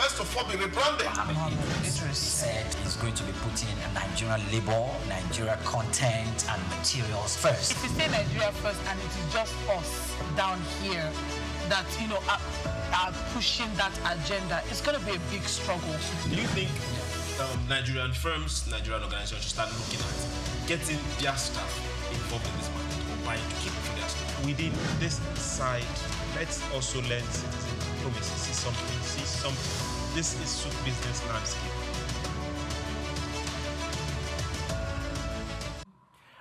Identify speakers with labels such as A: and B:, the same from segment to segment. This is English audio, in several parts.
A: first of all be rebranded.
B: Literally said is going to be putting Nigerian labor, Nigeria content and materials first.
C: If you say Nigeria first and it is just us down here that, are pushing that agenda, it's going to be a big struggle.
A: Do you think Nigerian firms, Nigerian organizations should start looking at getting their staff involved in this market or buying to keep for their staff?
D: Within this side, let's also learn citizen diplomacy, see something. This is SOUQ business landscape.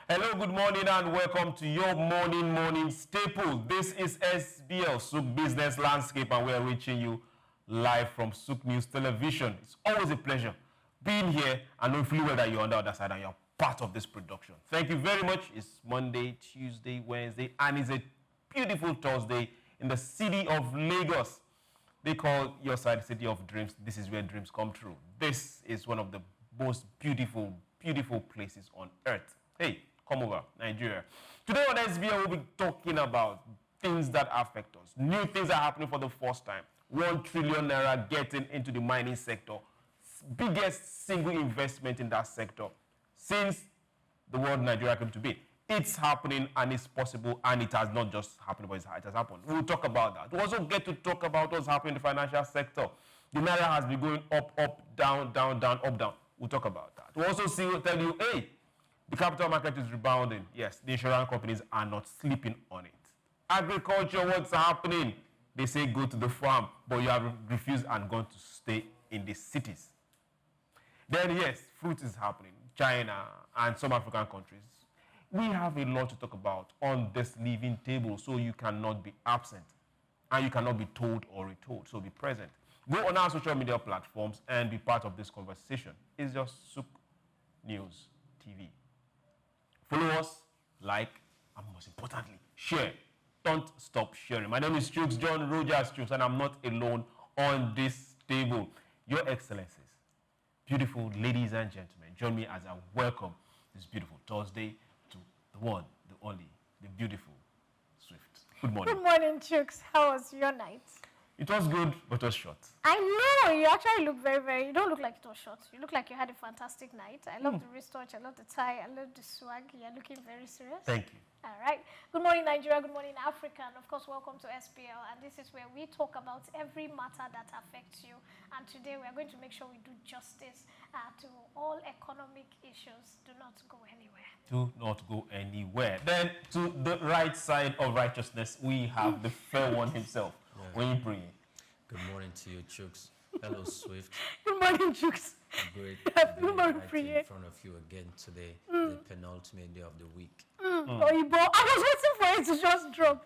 E: Hello, good morning and welcome to your morning staple. This is SBL, SOUQ Business Landscape, and we're reaching you live from SOUQ News Television. It's always a pleasure being here and knowing fully well that you're on the other side and you're part of this production. Thank you very much. It's Monday, Tuesday, Wednesday, and it's a beautiful Thursday in the city of Lagos. They call your side the city of dreams. This is where dreams come true. This is one of the most beautiful places on earth. Hey, come over, Nigeria. Today on SBL, we'll be talking about things that affect us. New things are happening for the first time. 1 trillion Naira getting into the mining sector. Biggest single investment in that sector since the world Nigeria came to be. It's happening and it's possible, and it has not just happened, but it has happened. We'll talk about that. We also get to talk about what's happening in the financial sector. The Naira has been going up, down, up, down. We'll talk about that. We'll also tell you, hey, the capital market is rebounding. Yes, the insurance companies are not sleeping on it. Agriculture, what's happening? They say go to the farm, but you have refused and gone to stay in the cities. Then yes, fruit is happening. China and some African countries. We have a lot to talk about on this living table, so you cannot be absent and you cannot be told or retold, so be present. Go on our social media platforms and be part of this conversation. It's just SOUQ News TV. Follow us, like, and most importantly, share. Don't stop sharing. My name is SOUQ, John Rogers SOUQ, and I'm not alone on this table. Your Excellencies, beautiful ladies and gentlemen, join me as I welcome this beautiful Thursday to the one, the only, the beautiful Swift. Good morning.
F: Good morning, SOUQ. How was your night?
E: It was good, but it was short.
F: I know. You actually look very, you don't look like it was short. You look like you had a fantastic night. I love the wristwatch. I love the tie. I love the swag. You're looking very serious.
E: Thank you.
F: All right. Good morning, Nigeria. Good morning, Africa. And of course, welcome to SBL. And this is where we talk about every matter that affects you. And today we are going to make sure we do justice to all economic issues. Do not go anywhere.
E: Do not go anywhere. Then to the right side of righteousness, we have the fair one himself. Good
G: morning to you, SOUQ. Hello, Swift.
F: Good morning, SOUQ.
G: Great
F: Good morning,
G: in front of you again today, the penultimate day of the week.
F: I was waiting for it to just drop.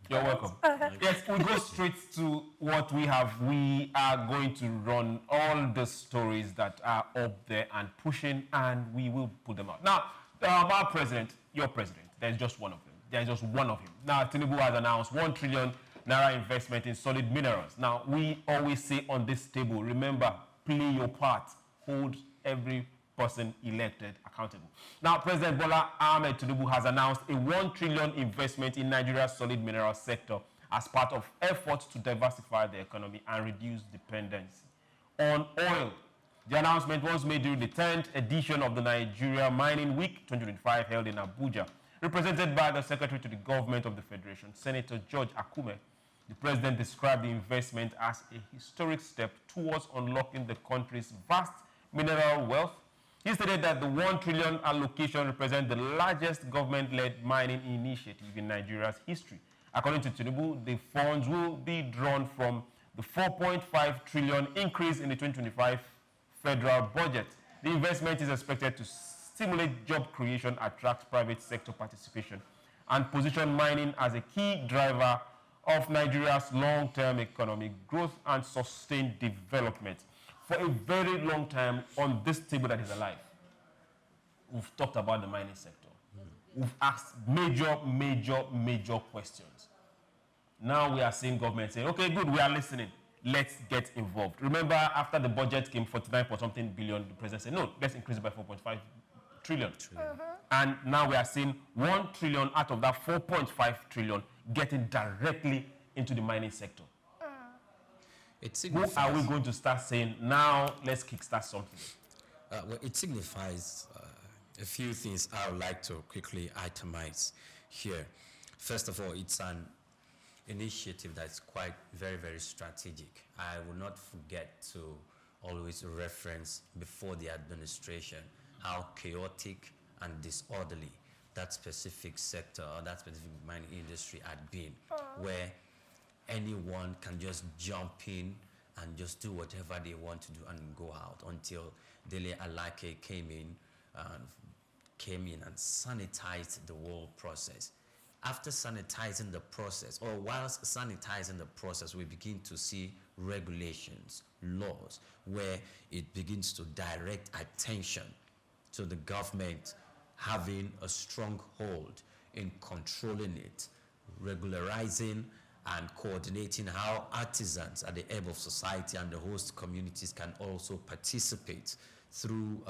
E: You're welcome. Yes, we go straight to what we have. We are going to run all the stories that are up there and pushing, and we will put them out. Now, our president, your president, there's just one of them. There's just one of him. Now, Tinubu has announced 1 trillion Naira investment in solid minerals. Now, we always say on this table, remember, play your part, hold every person elected accountable. Now, President Bola Ahmed Tinubu has announced a 1 trillion investment in Nigeria's solid mineral sector as part of efforts to diversify the economy and reduce dependency on oil. The announcement was made during the 10th edition of the Nigeria Mining Week 2025 held in Abuja, represented by the Secretary to the Government of the Federation, Senator George Akume. The president described the investment as a historic step towards unlocking the country's vast mineral wealth. He stated that the 1 trillion allocation represents the largest government-led mining initiative in Nigeria's history. According to Tinubu, the funds will be drawn from the 4.5 trillion increase in the 2025 federal budget. The investment is expected to stimulate job creation, attract private sector participation, and position mining as a key driver of Nigeria's long-term economic growth and sustained development. For a very long time on this table that is alive, we've talked about the mining sector. We've asked major questions. Now we are seeing government saying, okay, good, we are listening. Let's get involved. Remember, after the budget came 49-something billion, the president said, no, let's increase it by 4.5 trillion. And now we are seeing 1 trillion out of that 4.5 trillion getting directly into the mining sector. Who are we going to start saying, now let's kickstart something?
G: Well, it signifies a few things I would like to quickly itemize here. First of all, it's an initiative that's quite very, very strategic. I will not forget to always reference before the administration how chaotic and disorderly that specific sector or that specific mining industry had been, where anyone can just jump in and just do whatever they want to do and go out, until Dele Alake came in and sanitized the whole process. After sanitizing the process, or whilst sanitizing the process, we begin to see regulations, laws, where it begins to direct attention to the government having a strong hold in controlling it, regularizing and coordinating how artisans at the ebb of society and the host communities can also participate through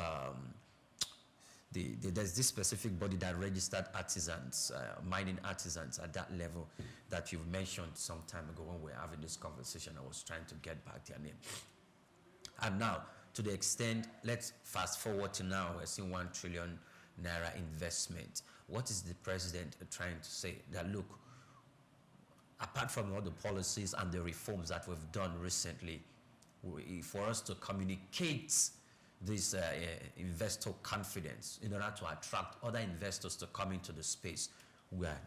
G: there's this specific body that registered artisans, mining artisans at that level that you've mentioned some time ago when we were having this conversation. I was trying to get back their name. And now, to the extent, let's fast forward to now, we're seeing 1 trillion Naira investment. What is the president trying to say? That look, apart from all the policies and the reforms that we've done recently, for us to communicate this investor confidence in order to attract other investors to come into the space, we are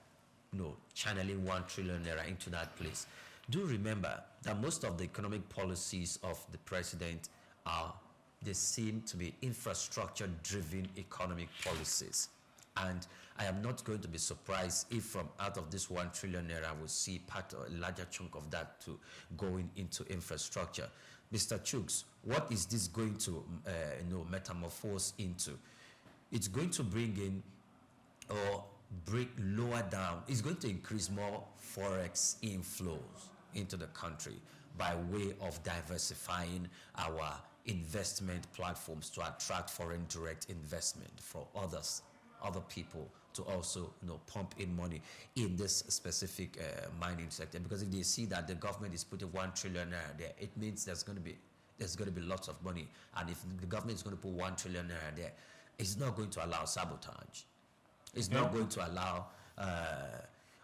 G: channeling 1 trillion Naira into that place. Do remember that most of the economic policies of the president they seem to be infrastructure-driven economic policies. And I am not going to be surprised if from out of this 1 trillion Naira, we'll see part of a larger chunk of that to going into infrastructure. Mr. Chooks, what is this going to metamorphose into? It's going to bring in or break lower down. It's going to increase more forex inflows into the country by way of diversifying our investment platforms to attract foreign direct investment for other people to also pump in money in this specific mining sector. Because if they see that the government is putting 1 trillion Naira there, it means there's going to be lots of money. And if the government is going to put 1 trillion Naira there, it's not going to allow sabotage. It's not going to allow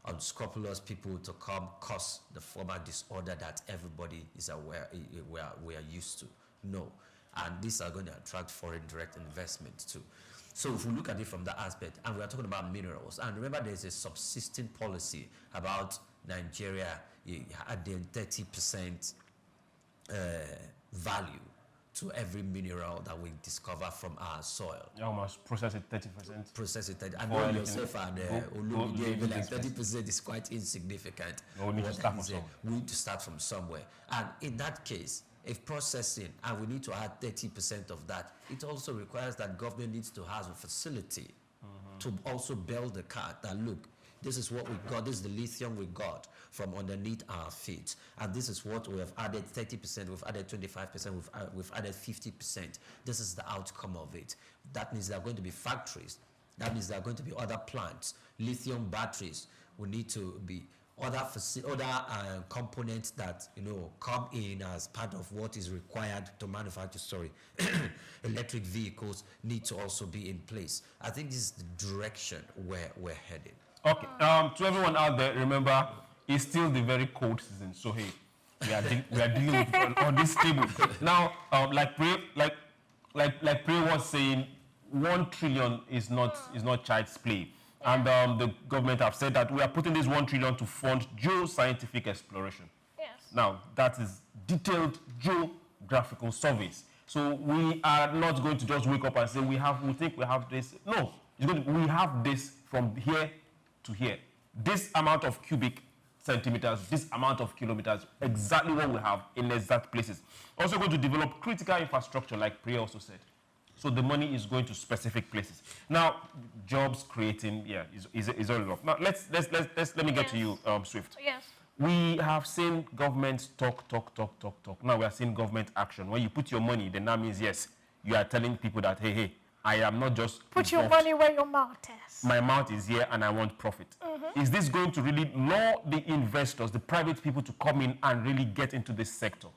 G: unscrupulous people to come cause the former disorder that everybody is aware we are used to. No. And these are going to attract foreign direct investment too. So if we look at it from that aspect, and we are talking about minerals, and remember there's a subsisting policy about Nigeria adding 30% value to every mineral that we discover from our soil.
E: You almost process it 30%.
G: Process it 30%. And know yourself and Olugbenga, like 30% is quite insignificant.
E: No, we need to start from somewhere.
G: We need to start from somewhere. And in that case, if processing, and we need to add 30% of that, it also requires that government needs to have a facility to also build the cart that, look, this is what we got, this is the lithium we got from underneath our feet. And this is what we have added 30%, we've added 25%, we've added 50%. This is the outcome of it. That means there are going to be factories. That means there are going to be other plants, lithium batteries. We need to be other components that come in as part of what is required to manufacture. Electric vehicles need to also be in place. I think this is the direction where we're headed.
E: Okay. To everyone out there, remember, it's still the very cold season. So hey, we are dealing with it on this table now. Like Prey was saying, 1 trillion is not child's play. And the government have said that we are putting this 1 trillion to fund geoscientific exploration.
F: Yes.
E: Now, that is detailed geographical surveys. So we are not going to just wake up and say we think we have this. No, we have this from here to here. This amount of cubic centimeters, this amount of kilometers, exactly what we have in exact places. Also going to develop critical infrastructure, like Priya also said. So the money is going to specific places. Now, jobs creating, is all enough. Now let me get to you, Swift.
F: Yes.
E: We have seen government talk. Now we are seeing government action. When you put your money, then that means yes, you are telling people that hey, I am not just
F: put your money where your mouth is.
E: My mouth is here, and I want profit. Is this going to really lure the investors, the private people, to come in and really get into this sector?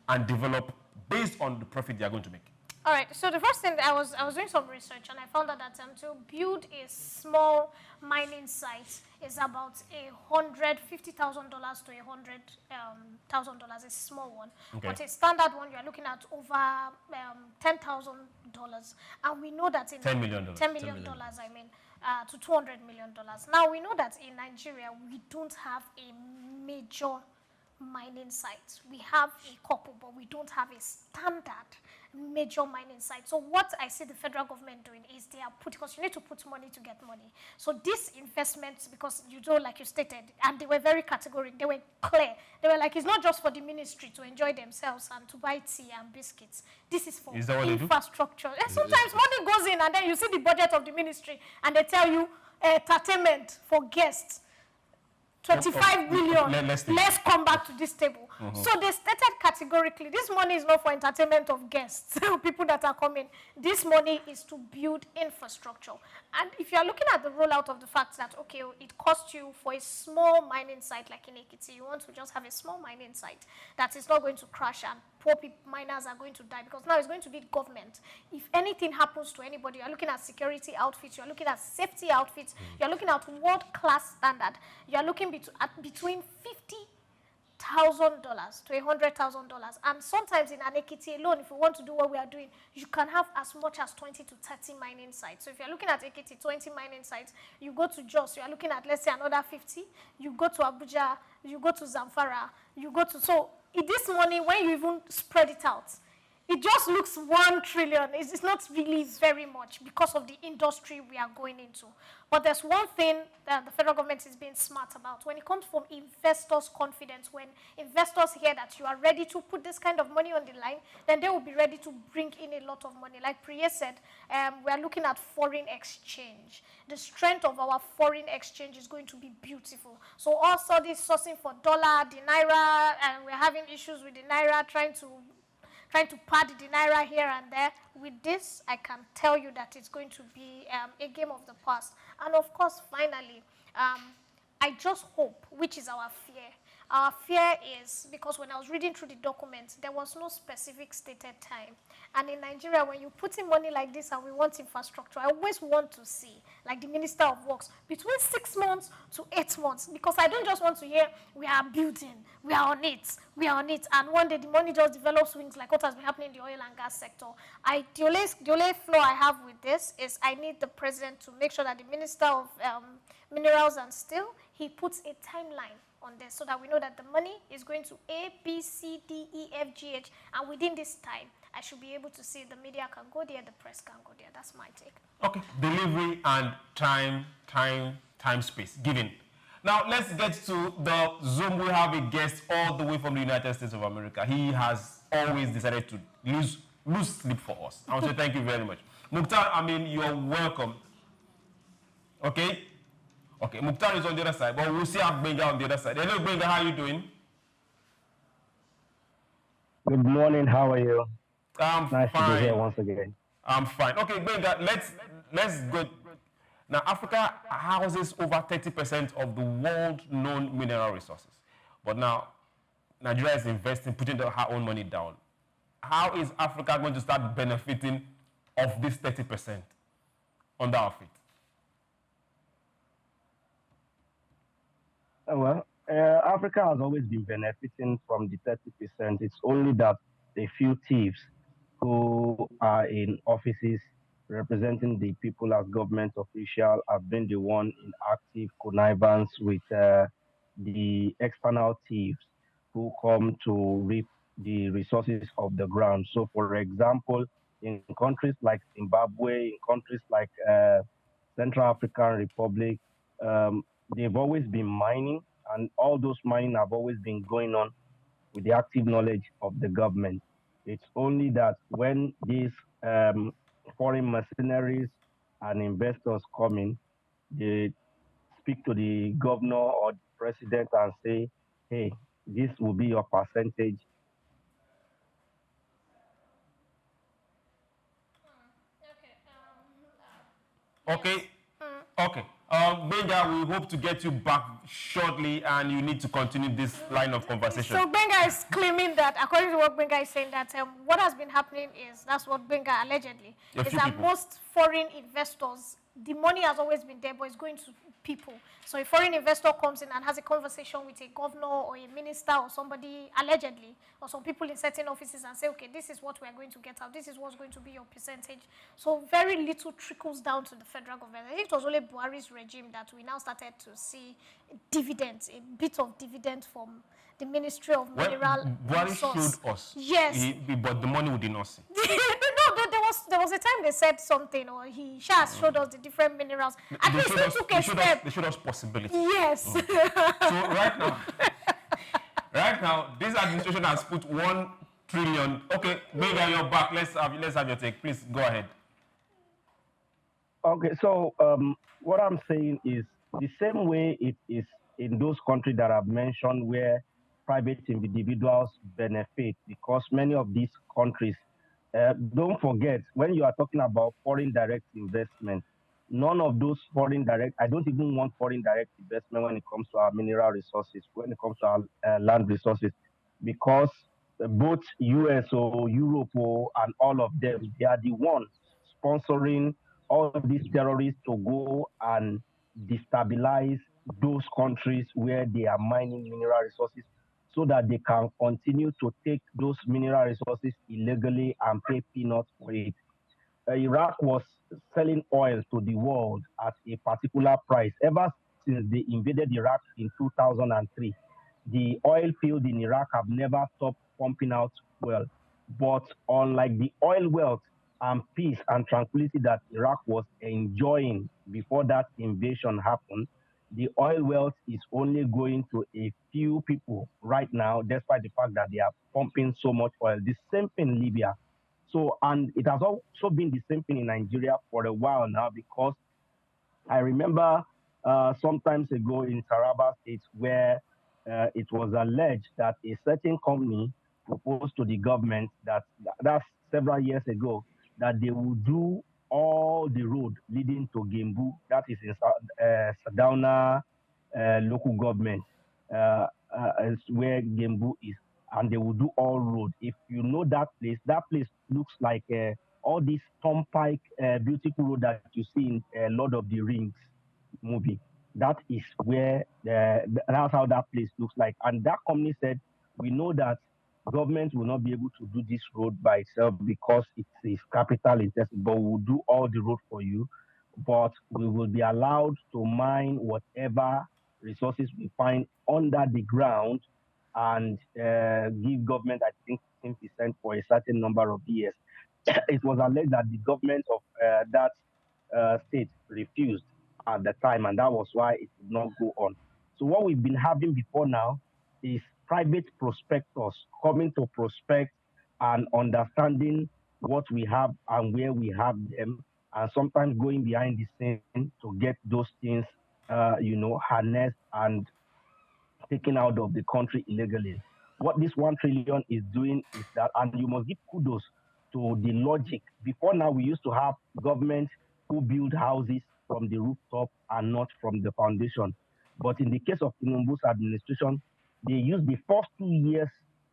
E: and develop based on the profit they are going to make?
F: All right. So the first thing, I was doing some research and I found out that to build a small mining site is about $150,000 to $100,000. A small one,
E: okay.
F: But a standard one you are looking at over $10,000, and we know that in
E: $10 million.
F: $10 million, I mean, to $200 million. Now we know that in Nigeria we don't have a major mining site. We have a couple, but we don't have a standard major mining site. So what I see the federal government doing is they are because you need to put money to get money. So these investments, because you know, like you stated, and they were very categorical, they were clear. They were like, it's not just for the ministry to enjoy themselves and to buy tea and biscuits. This is for infrastructure. And sometimes money goes in and then you see the budget of the ministry and they tell you entertainment for guests. 25 million, let's come back to this table. So they stated categorically, this money is not for entertainment of guests, people that are coming. This money is to build infrastructure. And if you're looking at the rollout of the fact that, okay, it costs you for a small mining site like in Ekiti, you want to just have a small mining site that is not going to crash and poor miners are going to die, because now it's going to be government. If anything happens to anybody, you're looking at security outfits, you're looking at safety outfits, you're looking at world-class standard, you're looking at between $50,000 to $100,000. And sometimes in Ekiti alone, if you want to do what we are doing, you can have as much as 20 to 30 mining sites. So if you're looking at Ekiti, 20 mining sites, you go to Jos, you're looking at, let's say, another 50. You go to Abuja, you go to Zamfara, you go to... So this money, when you even spread it out, it just looks 1 trillion. It's not really very much because of the industry we are going into. But there's one thing that the federal government is being smart about. When it comes from investors' confidence, when investors hear that you are ready to put this kind of money on the line, then they will be ready to bring in a lot of money. Like Priya said, we are looking at foreign exchange. The strength of our foreign exchange is going to be beautiful. So also this sourcing for dollar, the Naira, and we're having issues with the Naira, trying to pad the Naira here and there. With this, I can tell you that it's going to be a game of the past. And of course, finally, I just hope, which is our fear is, because when I was reading through the documents, there was no specific stated time. And in Nigeria, when you put in money like this and we want infrastructure, I always want to see, like the Minister of Works, between 6 months to 8 months, because I don't just want to hear, we are building, we are on it, and one day the money just develops wings like what has been happening in the oil and gas sector. The only flaw I have with this is I need the president to make sure that the Minister of Minerals and Steel, he puts a timeline on this so that we know that the money is going to A, B, C, D, E, F, G, H, and within this time, I should be able to see the media can go there, the press can go there. That's my take.
E: Okay, delivery and time, space, given. Now, let's get to the Zoom. We have a guest all the way from the United States of America. He has always decided to lose sleep for us. I want to say thank you very much. Mukhtar, I mean, you're welcome. Okay? Okay, Mukhtar is on the other side, but we'll see Olugbenga on the other side. Hello, Olugbenga, how are you doing?
H: Good morning, how are you?
E: I'm
H: nice
E: fine.
H: to be here once again.
E: I'm fine. Okay, Olugbenga, let's go. Now, Africa houses over 30% of the world-known mineral resources. But now, Nigeria is investing, putting her own money down. How is Africa going to start benefiting of this 30% under our feet?
H: Well, Africa has always been benefiting from the 30%. It's only that a few thieves who are in offices representing the people as government official have been the one in active connivance with the external thieves who come to reap the resources of the ground. So, for example, in countries like Zimbabwe, in countries like Central African Republic, they've always been mining, and all those mining have always been going on with the active knowledge of the government. It's only that when these foreign mercenaries and investors come in, they speak to the governor or the president and say, hey, this will be your percentage.
E: Okay. Benga, we hope to get you back shortly, and you need to continue this line of conversation.
F: So Benga is claiming that, according to what Benga is saying, that what has been happening is, that's what Benga allegedly, is that most foreign investors, the money has always been there, but it's going to people. So a foreign investor comes in and has a conversation with a governor or a minister or somebody, allegedly, or some people in certain offices, and say, okay, this is what we are going to get out. This is what's going to be your percentage. So very little trickles down to the federal government. I think it was only Buhari's regime that we now started to see dividends, a bit of dividend from the Ministry of Mineral
E: Buhari showed us.
F: Yes.
E: But the money we did not see.
F: No, there was a time they said something, or he just showed us the different minerals. At least they took a step.
E: They showed us possibilities.
F: Yes.
E: So right now, this administration has put 1 trillion. Okay, Benga, you're back. Let's have your take. Please go ahead.
H: Okay, so what I'm saying is the same way it is in those countries that I've mentioned where private individuals benefit, because many of these countries, don't forget, when you are talking about foreign direct investment, none of those foreign direct, I don't even want foreign direct investment when it comes to our mineral resources, when it comes to our land resources, because both US or Europe and all of them, they are the ones sponsoring all these terrorists to go and destabilize those countries where they are mining mineral resources, so that they can continue to take those mineral resources illegally and pay peanuts for it. Iraq was selling oil to the world at a particular price ever since they invaded Iraq in 2003. The oil field in Iraq have never stopped pumping out oil. But unlike the oil wealth and peace and tranquility that Iraq was enjoying before that invasion happened, the oil wealth is only going to a few people right now, despite the fact that they are pumping so much oil. The same thing in Libya. So, and it has also been the same thing in Nigeria for a while now, because I remember sometimes ago in Taraba State where it was alleged that a certain company proposed to the government that's several years ago, that they will do all the road leading to Gembu, that is in Sadauna local government, is where Gembu is, and they will do all road. If you know that place looks like all these turnpike beautiful road that you see in Lord of the Rings movie. That is where that's how that place looks like. And that company said, we know that government will not be able to do this road by itself because it is capital intensive, but we'll do all the road for you. But we will be allowed to mine whatever resources we find under the ground and give government, I think, 10% for a certain number of years. It was alleged that the government of that state refused at the time, and that was why it did not go on. So what we've been having before now is private prospectors coming to prospect and understanding what we have and where we have them, and sometimes going behind the scene to get those things, harnessed and taken out of the country illegally. What this 1 trillion is doing is that, and you must give kudos to the logic. Before now, we used to have government who build houses from the rooftop and not from the foundation. But in the case of Tinubu's administration, they used the first 2 years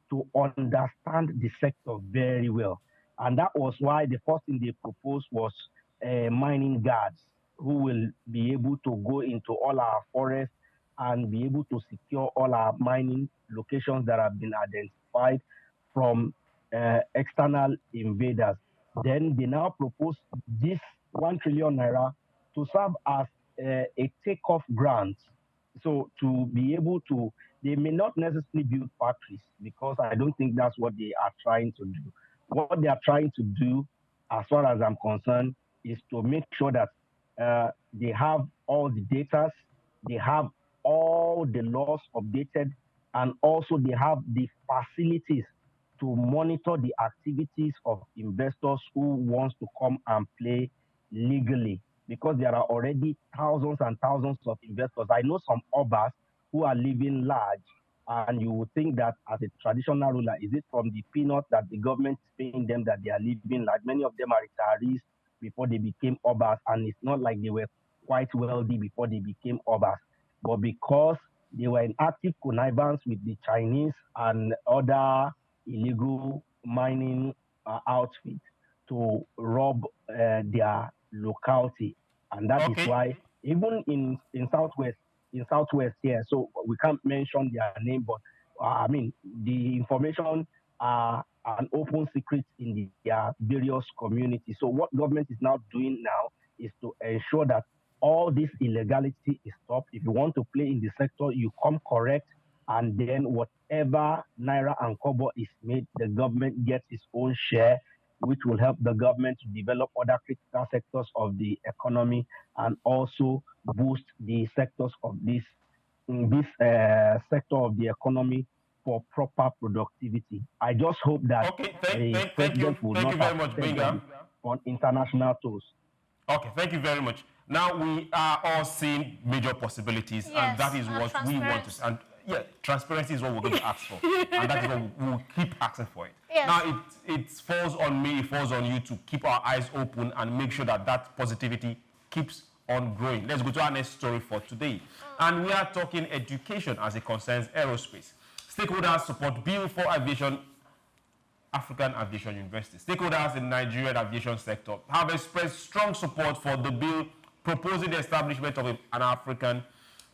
H: to understand the sector very well. And that was why the first thing they proposed was mining guards who will be able to go into all our forests and be able to secure all our mining locations that have been identified from external invaders. Then they now propose this 1 trillion naira to serve as a takeoff grant. So to be able to, they may not necessarily build factories, because I don't think that's what they are trying to do. What they are trying to do, as far as I'm concerned, is to make sure that they have all the data, they have all the laws updated, and also they have the facilities to monitor the activities of investors who wants to come and play legally, because there are already thousands and thousands of investors. I know some obas who are living large, and you would think that as a traditional ruler, is it from the peanuts that the government is paying them that they are living large? Many of them are retirees before they became obas, and it's not like they were quite wealthy before they became Obas. But because they were in active connivance with the Chinese and other illegal mining outfits to rob their locality, and that is why even in southwest here, so we can't mention their name, but I mean the information are an open secret in their various communities. So what government is now doing now is to ensure that all this illegality is stopped. If you want to play in the sector, you come correct, and then whatever Naira and Kobo is made, the government gets its own share, which will help the government to develop other critical sectors of the economy and also boost the sectors of this sector of the economy for proper productivity. I just hope that the president will not have them on international tours.
E: Okay, thank you very much. Now we are all seeing major possibilities, and that is what we want to. And yeah, transparency is what we're going to ask for, and that is what we'll keep asking for it.
F: Yes.
E: Now it falls on me, it falls on you to keep our eyes open and make sure that that positivity keeps on growing. Let's go to our next story for today, and we are talking education as it concerns aerospace. Stakeholders support bill for aviation. African Aviation University. Stakeholders in the Nigerian aviation sector have expressed strong support for the bill proposing the establishment of an African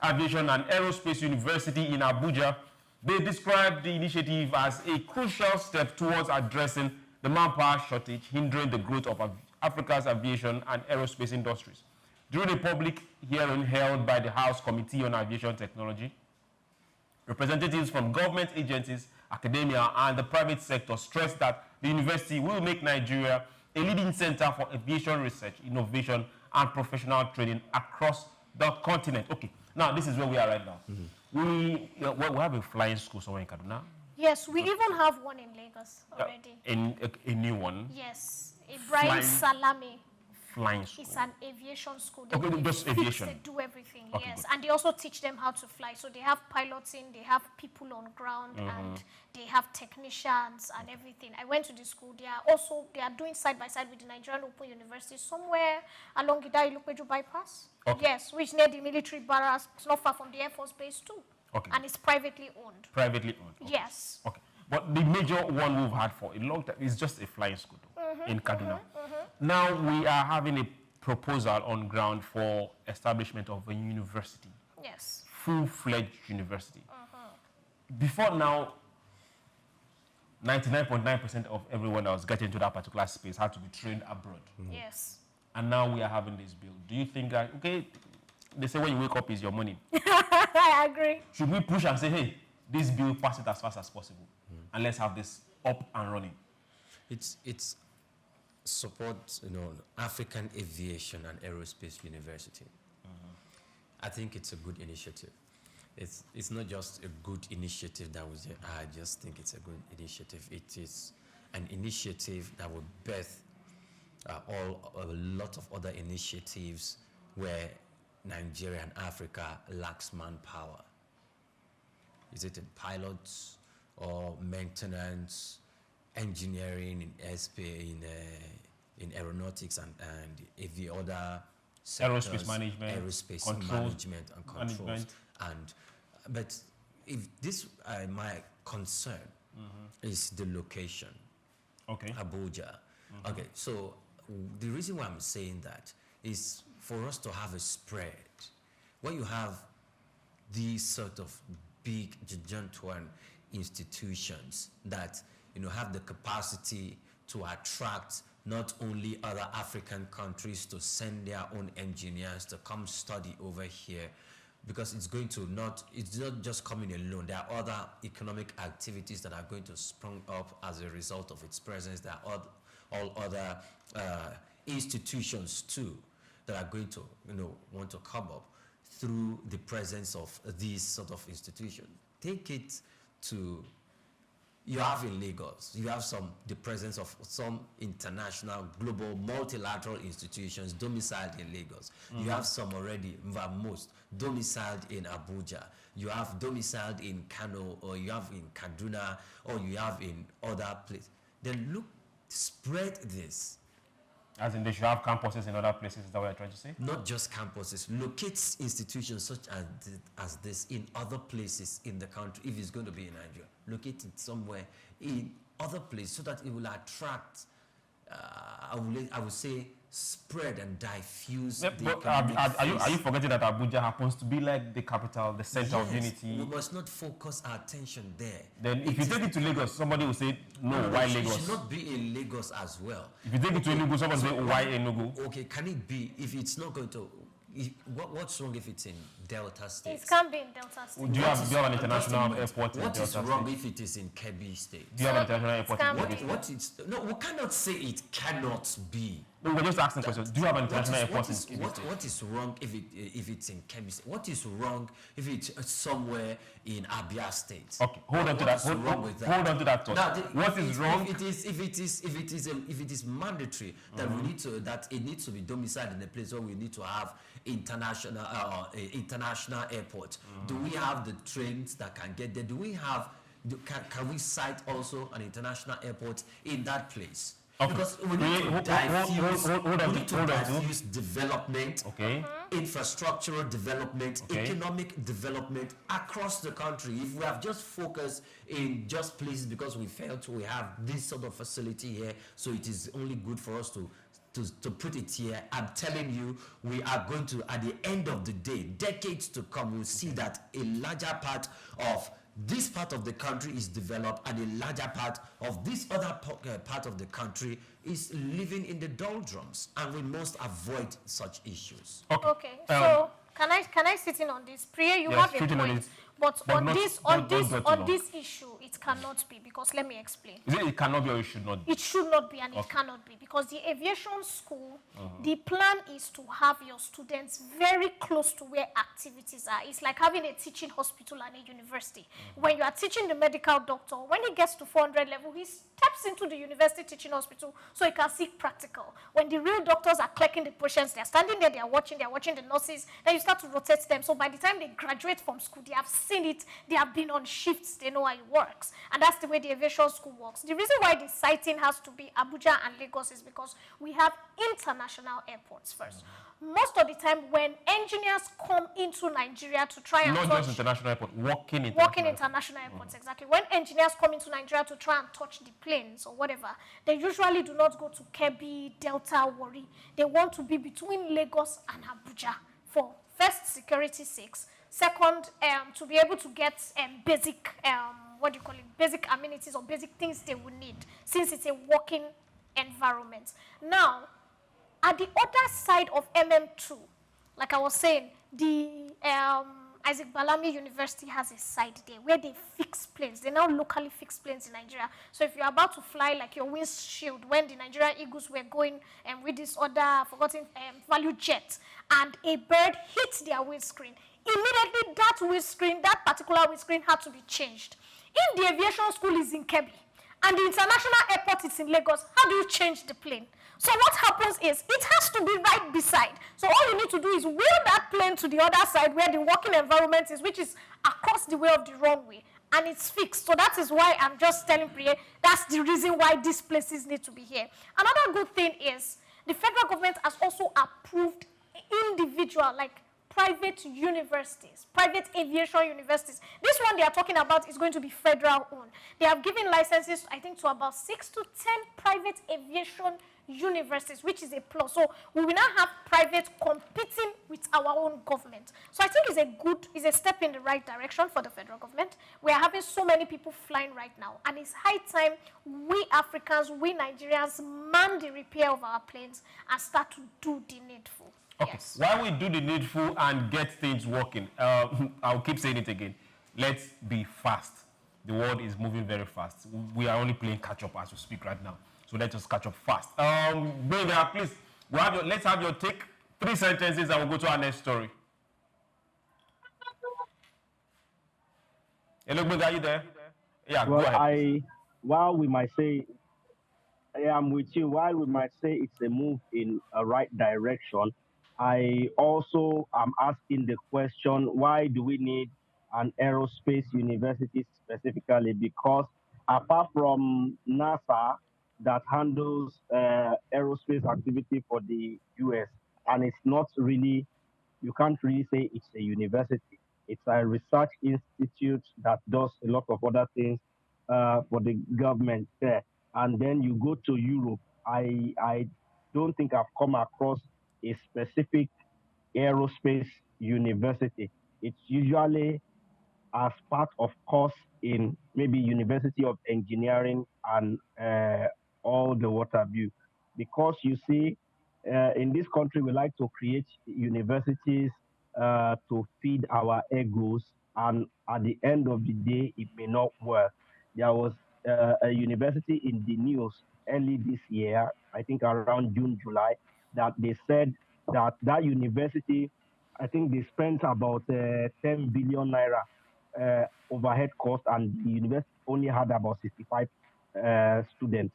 E: Aviation and Aerospace University in Abuja. They described the initiative as a crucial step towards addressing the manpower shortage hindering the growth of Africa's aviation and aerospace industries. During a public hearing held by the House Committee on Aviation Technology, representatives from government agencies, academia, and the private sector stressed that the university will make Nigeria a leading center for aviation research, innovation, and professional training across the continent. Okay, now this is where we are right now. We have a flying school somewhere in Kaduna.
F: Yes, we even have one in Lagos already.
E: A new one?
F: Yes, Ibrahim Salami.
E: Flying school.
F: It's an aviation school.
E: Okay, just aviation.
F: They do everything,
E: okay,
F: yes.
E: Good.
F: And they also teach them how to fly. So they have piloting, they have people on ground, and they have technicians and everything. I went to the school. They are doing side by side with the Nigerian Open University somewhere along Gidai Lupeju bypass. Okay. Yes, which near the military barracks. It's not far from the Air Force Base too.
E: Okay.
F: And it's privately owned.
E: Privately owned. Okay.
F: Yes.
E: Okay. But the major one we've had for a long time is just a flying school in Kaduna. Now we are having a proposal on ground for establishment of a university.
F: Yes.
E: Full-fledged university. Before now, 99.9% of everyone that was getting into that particular space had to be trained abroad.
F: Yes.
E: And now we are having this bill. Do you think that, okay, they say when you wake up is your morning.
F: I agree.
E: Should we push and say, hey, this bill, pass it as fast as possible, and let's have this up and running?
G: It's support, African Aviation and Aerospace University. I think it's a good initiative. It's not just a good initiative that was there. I just think it's a good initiative. It is an initiative that would birth a lot of other initiatives where Nigeria and Africa lacks manpower. Is it in pilots or maintenance, engineering, in SPA, in aeronautics and every other sectors,
E: aerospace management,
G: management and controls. But if this my concern is the location.
E: Okay.
G: Abuja. Okay, so the reason why I'm saying that is for us to have a spread. When you have these sort of big gigantuan institutions that have the capacity to attract not only other African countries to send their own engineers to come study over here, because it's not just coming alone. There are other economic activities that are going to sprung up as a result of its presence. There are all other institutions too that are going to want to come up through the presence of these sort of institutions. Take it to, you have in Lagos, you have the presence of some international, global, multilateral institutions domiciled in Lagos. You have some already, most, domiciled in Abuja. You have domiciled in Kano, or you have in Kaduna, or you have in other places. Then spread this.
E: As in they should have campuses in other places, is that what you're trying to say?
G: Not just campuses, locate institutions such as this in other places in the country. If it's going to be in Nigeria, locate it somewhere in other places so that it will attract, I would say, spread and diffuse the economic
E: are you forgetting that Abuja happens to be like the capital, the center of unity?
G: We must not focus our attention there.
E: Then if you take it to Lagos, somebody will say, no, why Lagos?
G: It should not be in Lagos as well.
E: If you take it to Enugu, somebody will say, why Enugu?
G: Okay, can it be, if it's not going to, what's wrong if it's in Delta State?
F: It can be in Delta State.
E: Do you have an international airport in Delta State?
G: What is wrong if it is in Kebbi State?
E: Do you have an international airport in Kebbi
G: State? No, we cannot say it cannot be.
E: No, we're just asking questions. Do you have an international airport in Kebbi State?
G: What is wrong if it's in Kebbi State? What is wrong if it's somewhere in Abia State?
E: Okay, hold on to that. Hold on to that thought.
G: Now,
E: what is wrong?
G: If it is mandatory that we need to, that it needs to be domiciled in a place where we need to have international airport. Do we have the trains that can get there? Do we have? Can we cite also an international airport in that place?
E: Okay.
G: Because we need to diffuse development, infrastructural development, economic development across the country. If we have just focused in just places because we felt we have this sort of facility here, so it is only good for us to put it here, I'm telling you, we are going to, at the end of the day, decades to come, we'll see that a larger part of this part of the country is developed and a larger part of this other part of the country is living in the doldrums, and we must avoid such issues.
F: Okay. So can I sit in on this? Priya, you have a point. But on this issue, it cannot be, because let me explain.
E: Is it cannot be or it should not be?
F: It should not be, and it cannot be, because the aviation school, the plan is to have your students very close to where activities are. It's like having a teaching hospital and a university. When you are teaching the medical doctor, when he gets to 400 level, he steps into the university teaching hospital so he can seek practical. When the real doctors are clerking the patients, they're standing there, they're watching the nurses, then you start to rotate them. So by the time they graduate from school, they have seen it, they have been on shifts, they know how it works. And that's the way the aviation school works. The reason why the siting has to be Abuja and Lagos is because we have international airports first. Most of the time when engineers come into Nigeria to try and
E: not just international airport, working
F: international airports, exactly. When engineers come into Nigeria to try and touch the planes or whatever, they usually do not go to Kebbi, Delta, Warri. They want to be between Lagos and Abuja for first, security sakes. Second, to be able to get basic, basic amenities or basic things they would need, since it's a working environment. Now, at the other side of MM2, like I was saying, the Isaac Balami University has a site there where they fix planes. They now locally fix planes in Nigeria. So if you're about to fly like your windshield, when the Nigerian Eagles were going with this other forgotten value jet, and a bird hit their windscreen, immediately that particular windscreen had to be changed. If the aviation school is in Kebbi and the international airport is in Lagos, how do you change the plane? So what happens is it has to be right beside. So all you need to do is wheel that plane to the other side where the working environment is, which is across the way of the runway, and it's fixed. So that is why I'm just telling Priya, that's the reason why these places need to be here. Another good thing is the federal government has also approved individual, like private universities, private aviation universities. This one they are talking about is going to be federal owned. They have given licenses, I think, to about 6 to 10 private aviation universities, which is a plus. So we will now have private competing with our own government. So I think it's a step in the right direction for the federal government. We are having so many people flying right now, and it's high time we Africans, we Nigerians, man the repair of our planes and start to do the needful.
E: Okay, yes. While we do the needful and get things working, I'll keep saying it again. Let's be fast. The world is moving very fast. We are only playing catch-up as we speak right now. So let us catch up fast. Benga, please, let's have your take. 3 sentences and we'll go to our next story. Hello, Benga, are you there? Yeah,
H: well,
E: go ahead.
H: While we might say, I am with you, while we might say it's a move in a right direction, I also am asking the question, why do we need an aerospace university specifically? Because apart from NASA, that handles aerospace activity for the US, and it's not really, you can't really say it's a university. It's a research institute that does a lot of other things for the government there. And then you go to Europe. I don't think I've come across a specific aerospace university. It's usually as part of course in maybe University of Engineering and all the what have you. Because you see, in this country, we like to create universities to feed our egos, and at the end of the day, it may not work. There was a university in the news early this year, I think around June, July, that they said that that university, I think they spent about 10 billion naira overhead cost, and the university only had about 65 students.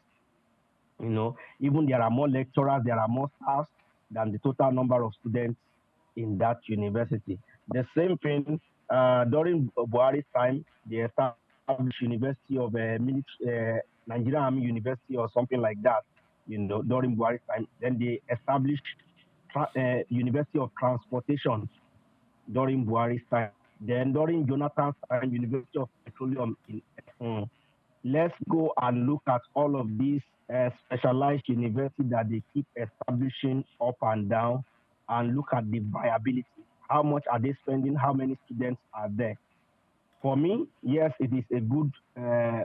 H: You know, even there are more lecturers, there are more staff than the total number of students in that university. The same thing during Buhari's time, they established University of Nigerian Army University or something like that. You know, during Buhari's time, then they established University of Transportation during Buhari's time. Then during Jonathan's time, University of Petroleum in let's go and look at all of these specialized universities that they keep establishing up and down, and look at the viability. How much are they spending? How many students are there? For me, yes, it is a good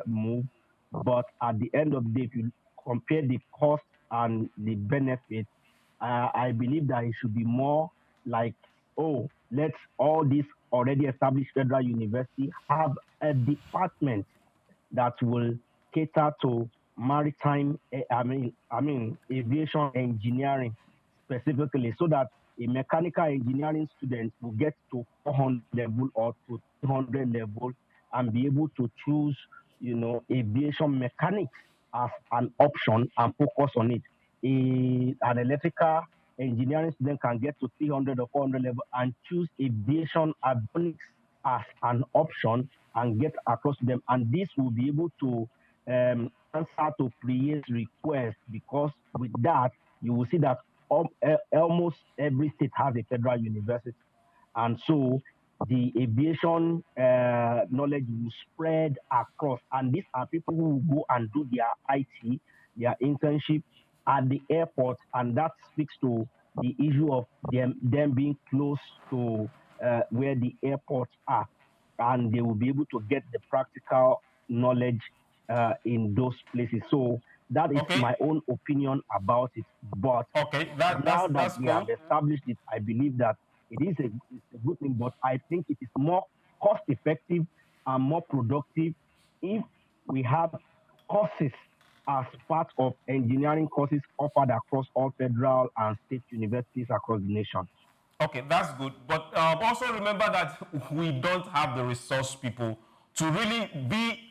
H: move, but at the end of the day, if you compare the cost and the benefit, I believe that it should be more like, oh, let's all these already established federal university have a department that will cater to maritime, aviation engineering specifically, so that a mechanical engineering student will get to 400 level or to 300 level and be able to choose, you know, aviation mechanics as an option and focus on it. An electrical engineering student can get to 300 or 400 level and choose aviation avionics as an option and get across to them. And this will be able to answer to create requests, because with that, you will see that almost every state has a federal university. And so the aviation knowledge will spread across. And these are people who will go and do their IT, their internship at the airport. And that speaks to the issue of them being close to where the airports are. And they will be able to get the practical knowledge in those places. So that is my own opinion about it. But now that we have established it, I believe that it's a good thing, but I think it is more cost effective and more productive if we have courses as part of engineering courses offered across all federal and state universities across the nation.
E: Okay, that's good. But also remember that we don't have the resource people to really be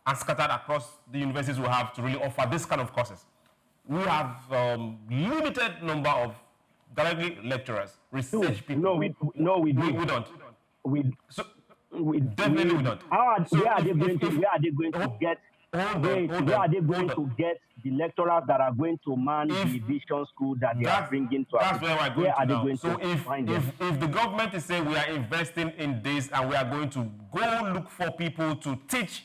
E: and scattered across the universities we have to really offer this kind of courses. We have limited number of directly lecturers, research people.
H: We don't.
E: We definitely don't.
H: Where are they going to get? Where are they going to get the lecturers that are going to man the aviation school that they are bringing to us?
E: Where are they going to find them? If the government is saying we are investing in this and we are going to go look for people to teach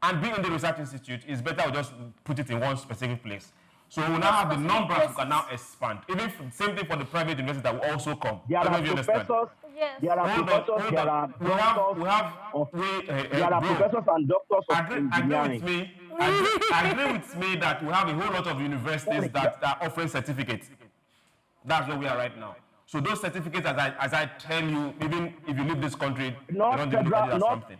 E: and be in the research institute, it's better we just put it in one specific place. So we now have the numbers who can now expand. Even same thing for the private universities that will also come.
H: There are professors. There are professors. There are doctors. There are professors and doctors of engineering.
E: Agree with me that we have a whole lot of universities that are offering certificates. That's where we are right now. So those certificates, as I tell you, even if you leave this country,
H: not federal universities.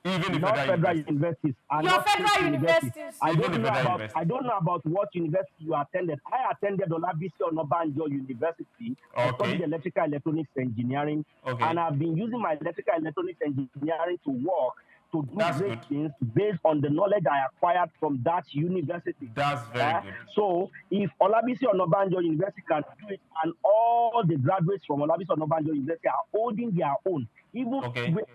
E: Even
H: not federal universities.
F: Your federal universities.
H: I don't know about what university you attended. I attended Olabisi Onabanjo University. I studied electrical electronics engineering, and I've been using my electrical electronics engineering to work to do great things based on the knowledge I acquired from that university.
E: That's very good.
H: So if Olabisi Onabanjo University can do it, and all the graduates from Olabisi Onabanjo University are holding their own, even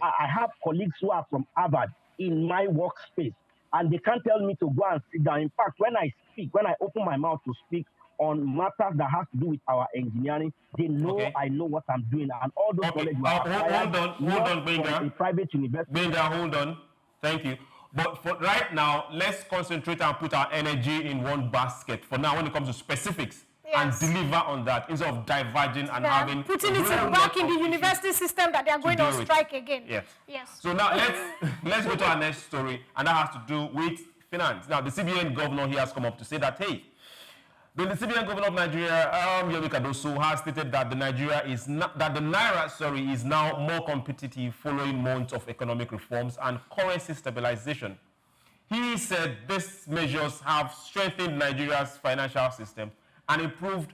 H: I have colleagues who are from Harvard, in my workspace, and they can't tell me to go and sit down. In fact, when I speak, when I open my mouth to speak on matters that has to do with our engineering, they know I know what I'm doing, and all those knowledge were acquired
E: hold on, Benga.
H: from a private university.
E: Benga, hold on. Thank you. But for right now, let's concentrate and put our energy in one basket. For now, when it comes to specifics, and deliver on that instead of diverging and having
F: putting it back in the university system that they are going on strike again.
E: Yes. So now let's go to our next story, and that has to do with finance. Now, the CBN governor here has come up to say that, hey, the CBN governor of Nigeria, Yomi Cardoso, has stated that the Naira is now more competitive following months of economic reforms and currency stabilization. He said these measures have strengthened Nigeria's financial system and improved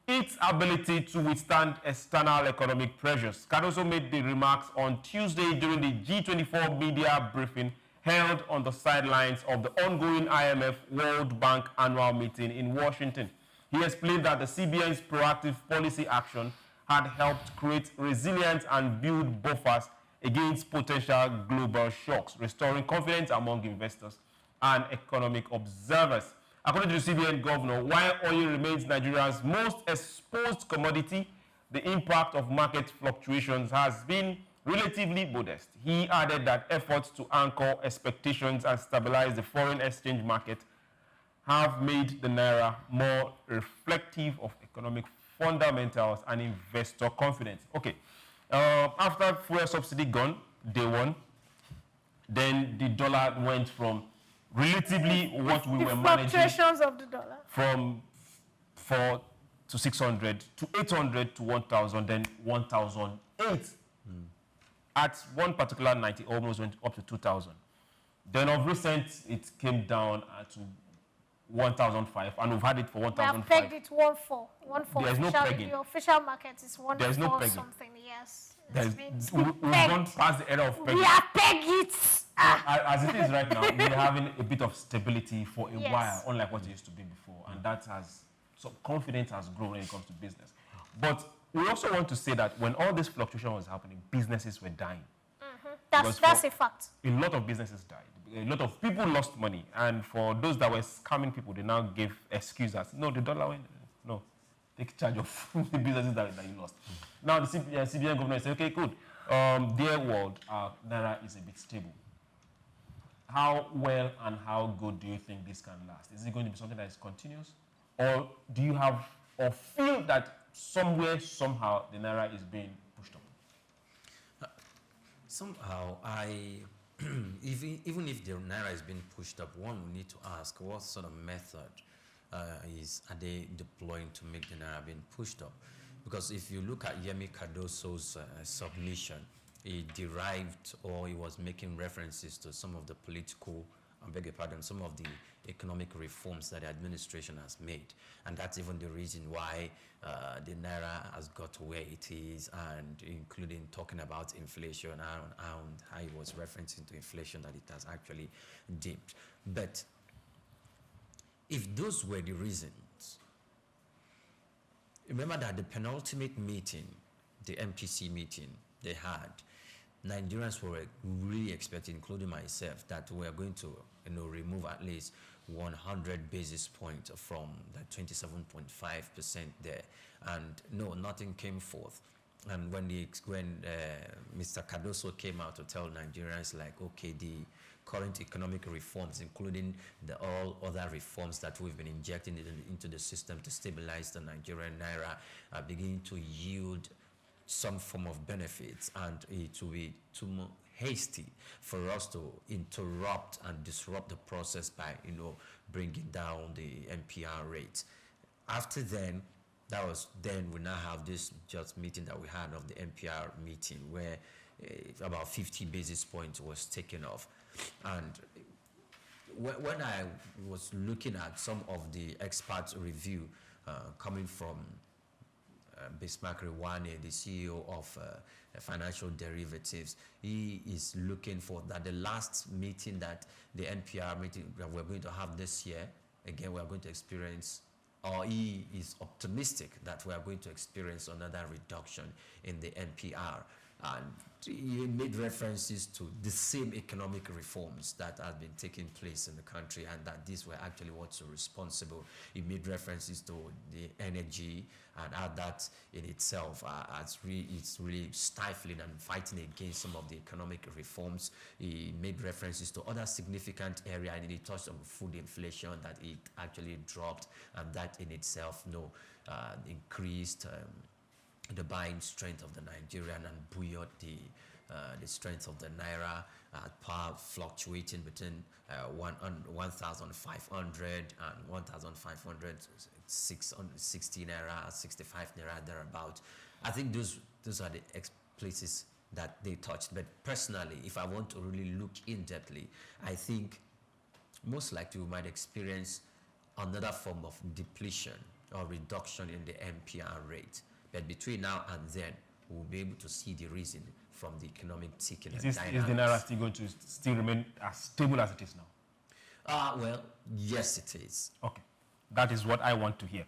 E: its ability to withstand external economic pressures. Cardoso made the remarks on Tuesday during the G24 media briefing held on the sidelines of the ongoing IMF World Bank annual meeting in Washington. He explained that the CBN's proactive policy action had helped create resilience and build buffers against potential global shocks, restoring confidence among investors and economic observers. According to the CBN governor, while oil remains Nigeria's most exposed commodity, the impact of market fluctuations has been relatively modest. He added that efforts to anchor expectations and stabilize the foreign exchange market have made the Naira more reflective of economic fundamentals and investor confidence. Okay, after fuel subsidy gone, day one, then the dollar went from relatively what we were managing,
F: fluctuations of the dollar,
E: from 4 to 600 to 800 to 1,000, then 1,008. At one particular night, it almost went up to 2,000. Then of recent, it came down to 1,005, and we've had it for 1,005.
F: We have pegged it 1,4.
E: There's no pegging.
F: The official market is 1,4
E: There's no pegging.
F: something, yes.
E: We've gone past the era of pegging.
F: We are pegged it.
E: As it is right now, we're having a bit of stability for a while, unlike what it used to be before. And that has, so confidence has grown when it comes to business. But we also want to say that when all this fluctuation was happening, businesses were dying.
F: That's a fact.
E: A lot of businesses died. A lot of people lost money. And for those that were scamming people, they now gave excuses. No, the dollar went. No, take charge of the businesses that you lost. Now the CBN governor said, okay, good. Dear world, Naira is a bit stable. How well and how good do you think this can last? Is it going to be something that is continuous? Or do you have, or feel that somewhere, somehow, the Naira is being pushed up?
G: Somehow, even if the Naira is being pushed up, one will need to ask what sort of method are they deploying to make the Naira being pushed up? Because if you look at Yemi Cardoso's submission, he derived, or he was making references to some of the some of the economic reforms that the administration has made. And that's even the reason why the Naira has got to where it is, and including talking about inflation and how he was referencing to inflation, that it has actually dipped. But if those were the reasons, remember that the penultimate meeting, the MPC meeting they had, Nigerians were really expecting, including myself, that we are going to remove at least 100 basis points from the 27.5% there. And no, nothing came forth. And when Mr. Cardoso came out to tell Nigerians, like, okay, the current economic reforms, including all other reforms that we've been injecting into the system to stabilize the Nigerian Naira, are beginning to yield some form of benefits, and it will be too hasty for us to interrupt and disrupt the process by bringing down the MPR rates. After then, we now have this just meeting that we had of the MPR meeting, where about 50 basis points was taken off. And when I was looking at some of the experts' review coming from Bismarck Rewane, the CEO of Financial Derivatives, he is looking for that the last meeting, that the NPR meeting that we're going to have this year, again, we are going to experience, or he is optimistic that we are going to experience another reduction in the NPR. And he made references to the same economic reforms that had been taking place in the country, and that these were actually what's responsible. He made references to the energy, and how that in itself it's really stifling and fighting against some of the economic reforms. He made references to other significant areas, and he touched on food inflation, that it actually dropped, and that in itself increased the buying strength of the Nigerian and buoyed the strength of the Naira, power fluctuating between 1,500 and 1,560 Naira, 65 Naira, thereabout. I think those are the places that they touched. But personally, if I want to really look in-depthly, I think most likely we might experience another form of depletion or reduction in the MPR rate. But between now and then, we'll be able to see the reason from the economic ticket.
E: Is the Naira still going to remain as stable as it is now?
G: Well, yes, it is.
E: Okay, that is what I want to hear.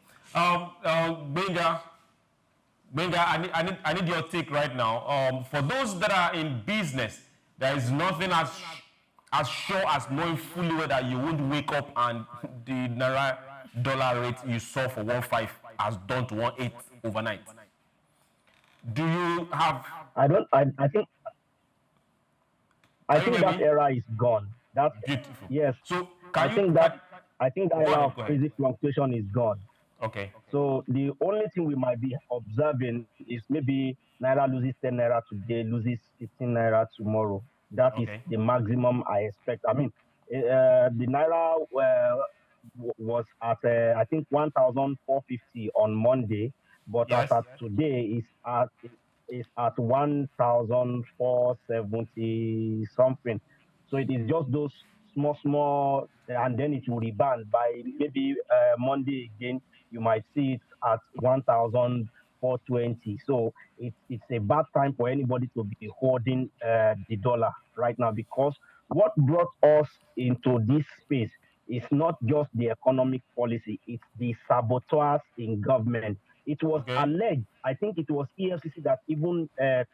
E: Benga, I need your take right now. For those that are in business, there is nothing as sure as knowing fully whether you won't wake up and the Naira dollar rate you saw for 1.5 has done to 1.8 overnight. Do you have?
H: I think that era is gone. That's
E: beautiful.
H: Yes.
E: So
H: I think that era of crazy fluctuation is gone.
E: Okay.
H: So the only thing we might be observing is maybe Naira loses 10 Naira today, loses 15 Naira tomorrow. That is the maximum I expect. I mean, the Naira was at I think 1,450 on Monday, but as of today is at 1,470 something. So it is just those small, and then it will rebound by maybe Monday again. You might see it at 1,420. So it's a bad time for anybody to be holding the dollar right now, because what brought us into this space is not just the economic policy, it's the saboteurs in government. It was alleged, I think it was EFCC that even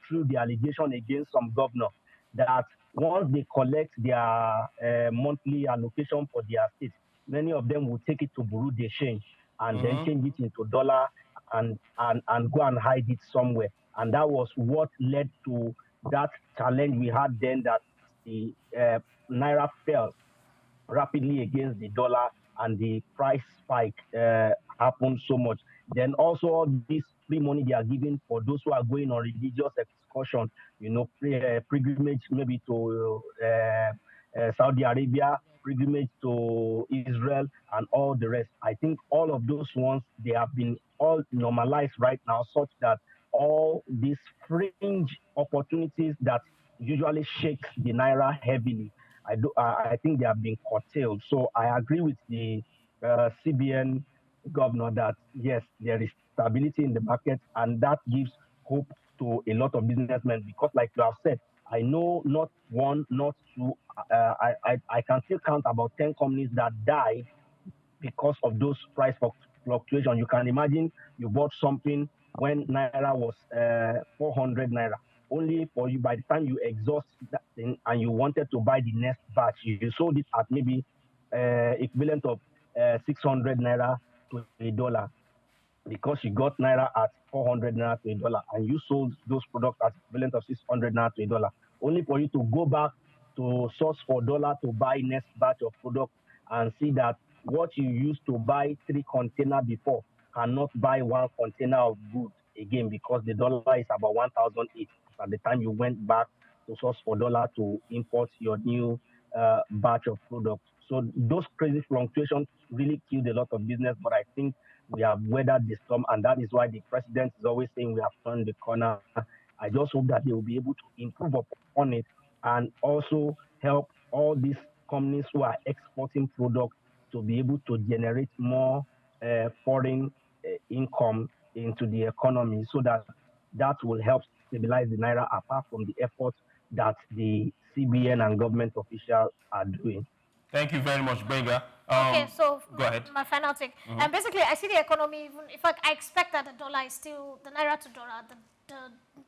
H: threw the allegation against some governor that once they collect their monthly allocation for their state, many of them will take it to Bureau de Change and then change it into dollar and go and hide it somewhere. And that was what led to that challenge we had then, that the Naira fell rapidly against the dollar and the price spike happened so much. Then also all this free money they are giving for those who are going on religious excursion, pilgrimage maybe to Saudi Arabia, pilgrimage to Israel, and all the rest. I think all of those ones, they have been all normalized right now, such that all these fringe opportunities that usually shakes the Naira heavily, I think they have been curtailed. So I agree with the CBN governor that yes, there is stability in the market, and that gives hope to a lot of businessmen, because like you have said, I know not one, not two, I can still count about 10 companies that died because of those price fluctuation. You can imagine you bought something when Naira was 400 Naira. Only for you, by the time you exhaust that thing and you wanted to buy the next batch, you sold it at maybe equivalent of 600 Naira to $1, because you got Naira at 400 Naira to $1, and you sold those products at equivalent of 600 Naira to $1, only for you to go back to source for dollar to buy next batch of product and see that what you used to buy 3 containers before cannot buy 1 container of goods again, because the dollar is about 1,008 at the time you went back to source for dollar to import your new batch of products. So those crazy fluctuations really killed a lot of business, but I think we have weathered the storm, and that is why the president is always saying we have turned the corner. I just hope that they will be able to improve upon it and also help all these companies who are exporting products to be able to generate more foreign income into the economy, so that will help stabilize the Naira, apart from the efforts that the CBN and government officials are doing.
E: Thank you very much, Benga.
F: Okay, so
E: go ahead.
F: My final take. And basically, I see the economy, even in fact, I expect that the dollar is still, the Naira to dollar, the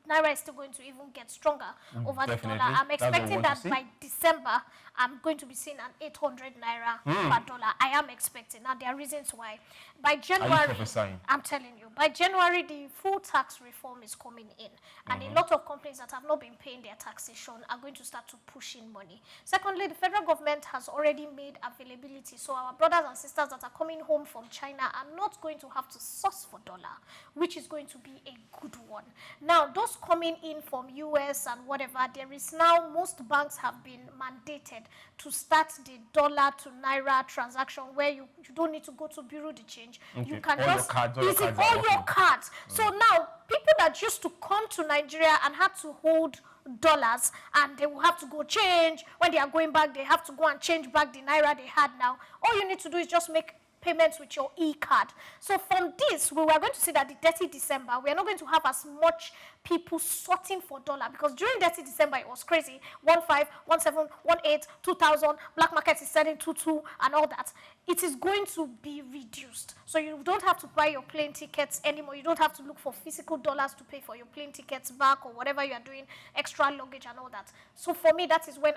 F: Naira is still going to even get stronger over the
E: Definitely.
F: dollar. I'm
E: That's what we
F: expecting
E: want to
F: that
E: see.
F: by December, I'm going to be seeing an 800 Naira per dollar. I am expecting. Now, there are reasons why. By January,
E: prophesying?
F: I'm telling you, by January, the full tax reform is coming in. And a lot of companies that have not been paying their taxation are going to start to push in money. Secondly, the federal government has already made availability. So our brothers and sisters that are coming home from China are not going to have to source for dollar, which is going to be a good one. Now, those coming in from US and whatever, there is now, most banks have been mandated to start the dollar to Naira transaction where you don't need to go to Bureau de Change.
E: Okay.
F: You can
E: All your
F: just
E: cards, all your
F: use
E: cards
F: it,
E: are
F: all your
E: working.
F: cards. So now, people that used to come to Nigeria and had to hold dollars and they will have to go change, when they are going back, they have to go and change back the Naira they had now. All you need to do is just make payments with your e-card. So from this, we were going to see that the 30 December, we are not going to have as much people sorting for dollar, because during 30 December, it was crazy. 15, 17, 18, 2000, black market is selling 22 and all that. It is going to be reduced. So you don't have to buy your plane tickets anymore. You don't have to look for physical dollars to pay for your plane tickets back or whatever you are doing, extra luggage and all that. So for me, that is when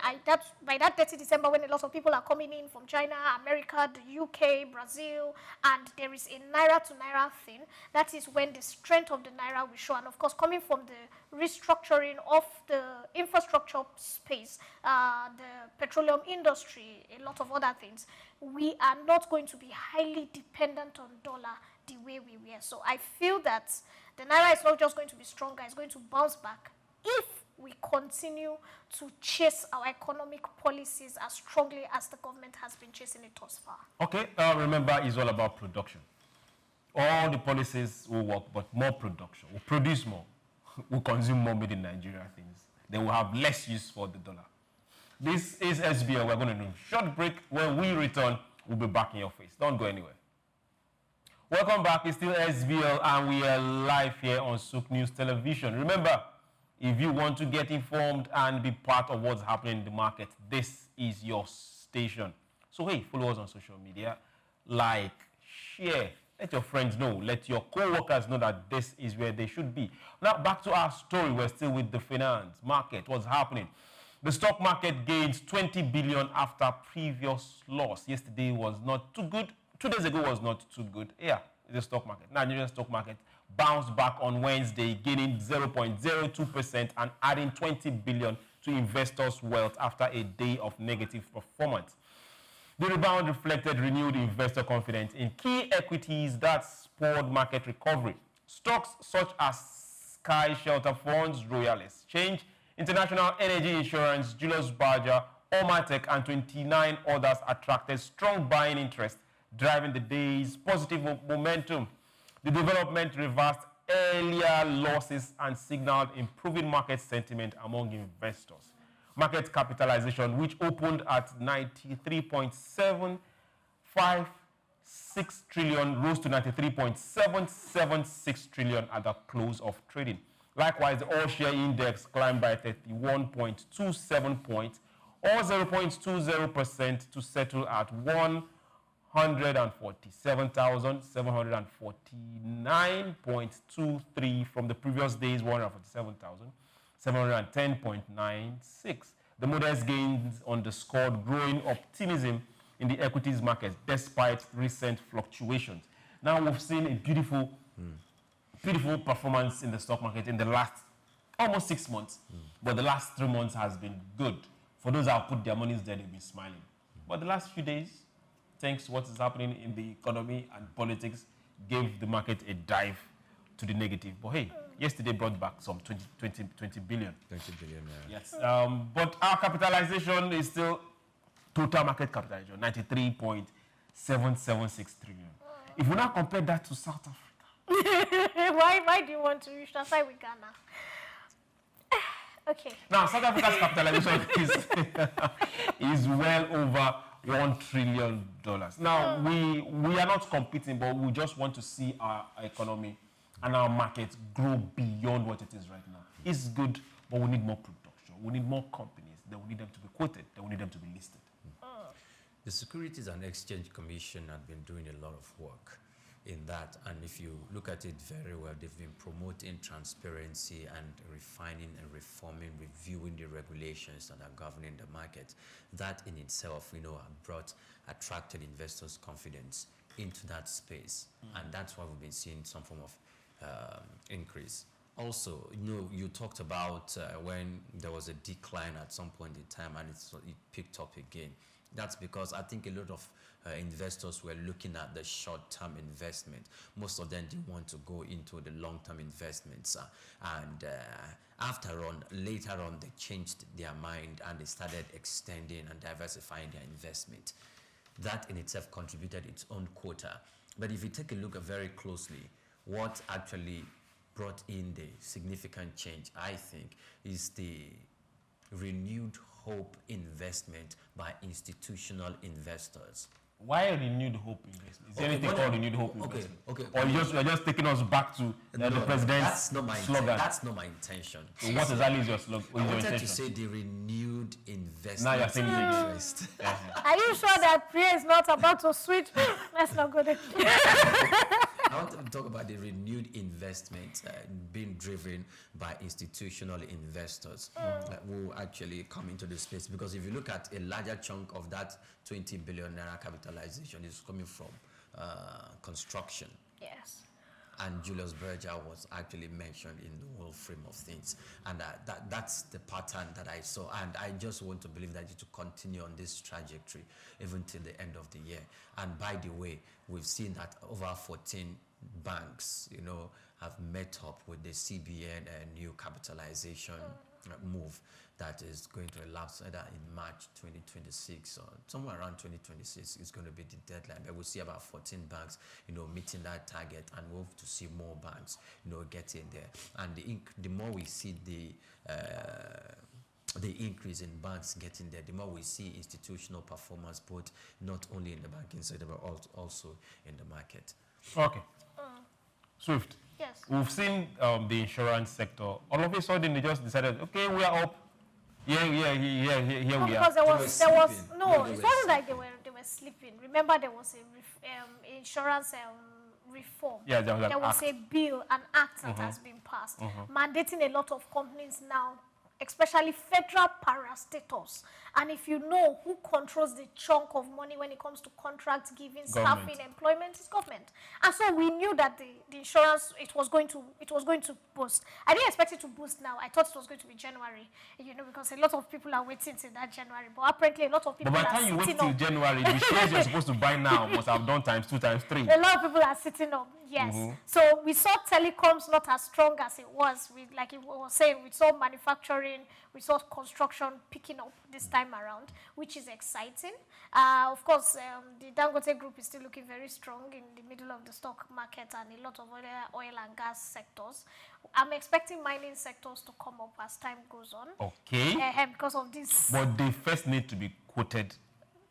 F: by that 30 December, when a lot of people are coming in from China, America, the UK, Brazil, and there is a Naira to Naira thing, that is when the strength of the Naira will show. And of course, coming from the restructuring of the infrastructure space, the petroleum industry, a lot of other things, we are not going to be highly dependent on dollar the way we were. So I feel that the Naira is not just going to be stronger, it's going to bounce back if we continue to chase our economic policies as strongly as the government has been chasing it thus far.
E: Okay, remember, it's all about production. All the policies will work, but more production. We'll produce more. We'll consume more made in Nigeria things. Then we'll have less use for the dollar. This is SBL. We're going to do a short break. When we return, we'll be back in your face. Don't go anywhere. Welcome back. It's still SBL, and we are live here on SOUQ News Television. Remember, if you want to get informed and be part of what's happening in the market, this is your station. So, hey, follow us on social media. Like, share. Let your friends know. Let your co-workers know that this is where they should be. Now, back to our story. We're still with the finance market. What's happening? The stock market gains 20 billion after previous loss. Yesterday was not too good. 2 days ago was not too good. Yeah, the stock market. Nigerian stock market bounced back on Wednesday, gaining 0.02% and adding 20 billion to investors' wealth after a day of negative performance. The rebound reflected renewed investor confidence in key equities that spurred market recovery. Stocks such as Sky Shelter Funds, Royal Exchange, International Energy Insurance, Julius Berger, Omatech, and 29 others attracted strong buying interest, driving the day's positive momentum. The development reversed earlier losses and signaled improving market sentiment among investors. Market capitalization, which opened at 93.756 trillion, rose to 93.776 trillion at the close of trading. Likewise, the all-share index climbed by 31.27 points, or 0.20%, to settle at 147,749.23 from the previous day's 147,710.96. The modest gains underscored growing optimism in the equities market despite recent fluctuations. Now we've seen a beautiful performance in the stock market in the last almost 6 months, but the last 3 months has been good. For those that have put their monies there, they've been smiling. But the last few days, thanks to what is happening in the economy and politics, gave the market a dive to the negative. But hey, yesterday brought back some 20 billion.
G: 20 billion, yeah.
E: Yes. But our capitalization is still, total market capitalization, 93.776 trillion. If we now compare that to South Africa.
F: Why do you want to reach aside with Ghana? Okay.
E: Now, South Africa's capitalization is well over $1 trillion. Now, we are not competing, but we just want to see our economy and our market grow beyond what it is right now. It's good, but we need more production. We need more companies. Then we need them to be quoted. Then we need them to be listed.
G: The Securities and Exchange Commission had been doing a lot of work in that. And if you look at it very well, they've been promoting transparency and refining and reforming, reviewing the regulations that are governing the market. That in itself, attracted investors' confidence into that space. And that's why we've been seeing some form of increase. Also, you talked about when there was a decline at some point in time and it picked up again. That's because I think a lot of investors were looking at the short-term investment. Most of them didn't want to go into the long-term investments. Later on, they changed their mind and they started extending and diversifying their investment. That in itself contributed its own quota. But if you take a look very closely, what actually brought in the significant change, I think, is the renewed hope investment by institutional investors.
E: Why a renewed hope investment? Is there anything called renewed hope investment?
G: Okay.
E: Or you're just taking us back to the president's slogan?
G: That's not my intention.
E: So what exactly is your slogan?
G: I wanted to say the renewed investment.
E: Now you're saying
G: interest.
F: Are you sure that Priya is not about to switch? Let's not go there.
G: I want to talk about the renewed investment being driven by institutional investors who actually come into the space. Because if you look at a larger chunk of that 20 billion naira capitalization is coming from construction.
F: Yes.
G: And Julius Berger was actually mentioned in the whole frame of things. And that's the pattern that I saw. And I just want to believe that it will continue on this trajectory even till the end of the year. And by the way, we've seen that over 14 banks, have met up with the CBN new capitalization move that is going to elapse either in March 2026 or somewhere around 2026 is going to be the deadline. But we'll see about 14 banks, meeting that target, and we'll have to see more banks, getting there. And the more we see the increase in banks getting there, the more we see institutional performance, both not only in the banking sector but also in the market.
E: Okay. Swift.
F: Yes.
E: We've seen the insurance sector. All of a sudden, they just decided, okay, we are up. Here we are.
F: Because there was no. It wasn't like they were sleeping. Remember, there was a insurance reform.
E: Yeah, there was
F: a bill, an act that has been passed, mandating a lot of companies now, especially federal parastatals. And if you know who controls the chunk of money when it comes to contracts giving, staffing, employment, it's government. And so we knew that the insurance, it was going to boost. I didn't expect it to boost now. I thought it was going to be January, because a lot of people are waiting till that January. But apparently a lot of people
E: But by the time you wait till January, the shares you're supposed to buy now must have done times 2, times 3.
F: A lot of people are sitting up, yes. So we saw telecoms not as strong as it was. Like it was saying, we saw manufacturing, we saw construction picking up this time around, which is exciting. Of course, the Dangote group is still looking very strong in the middle of the stock market and a lot of other oil and gas sectors. I'm expecting mining sectors to come up as time goes on.
E: Okay.
F: Because of this.
E: But they first need to be quoted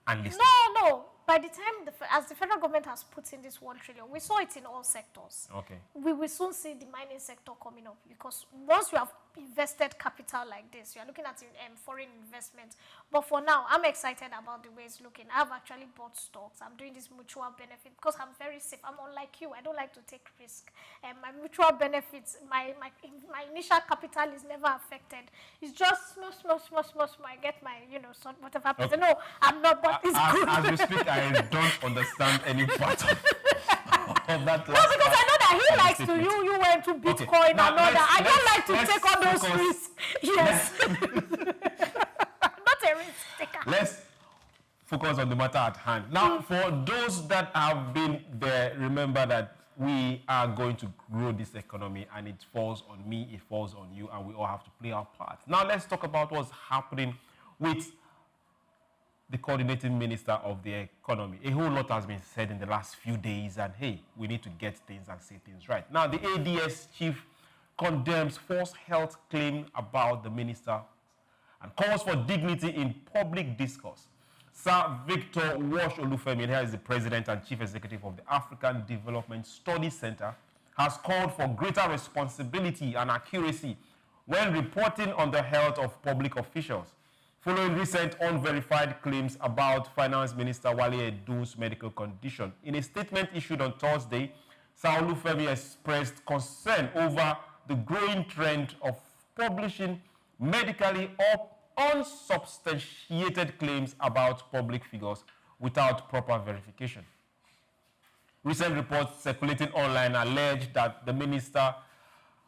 E: and listed.
F: No. By the time, as the federal government has put in this 1 trillion, we saw it in all sectors.
E: Okay.
F: We will soon see the mining sector coming up because once you have invested capital like this, you are looking at foreign investment. But for now, I'm excited about the way it's looking. I've actually bought stocks. I'm doing this mutual benefit because I'm very safe. I'm unlike you. I don't like to take risk. My mutual benefits, my initial capital is never affected. It's just small. I get my, whatever happens.
E: Okay.
F: No, I'm not, but it's good.
E: As we speak, I don't understand any part of that.
F: No, because I know that he likes to. You went to Bitcoin and all that. I don't like to take all those risks. Yes. I'm not a risk taker.
E: Let's focus on the matter at hand. Now, for those that have been there, remember that we are going to grow this economy, and it falls on me, it falls on you, and we all have to play our part. Now, let's talk about what's happening with the coordinating minister of the economy. A whole lot has been said in the last few days, and hey, we need to get things and say things right. Now, the ADS chief condemns false health claim about the minister and calls for dignity in public discourse. Sir Victor Wash Olufemi, here is the president and chief executive of the African Development Study Center, has called for greater responsibility and accuracy when reporting on the health of public officials. following recent unverified claims about Finance Minister Wale Edun's medical condition. In a statement issued on Thursday, SOUQ Femi expressed concern over the growing trend of publishing medically unsubstantiated claims about public figures without proper verification. Recent reports circulating online allege that the minister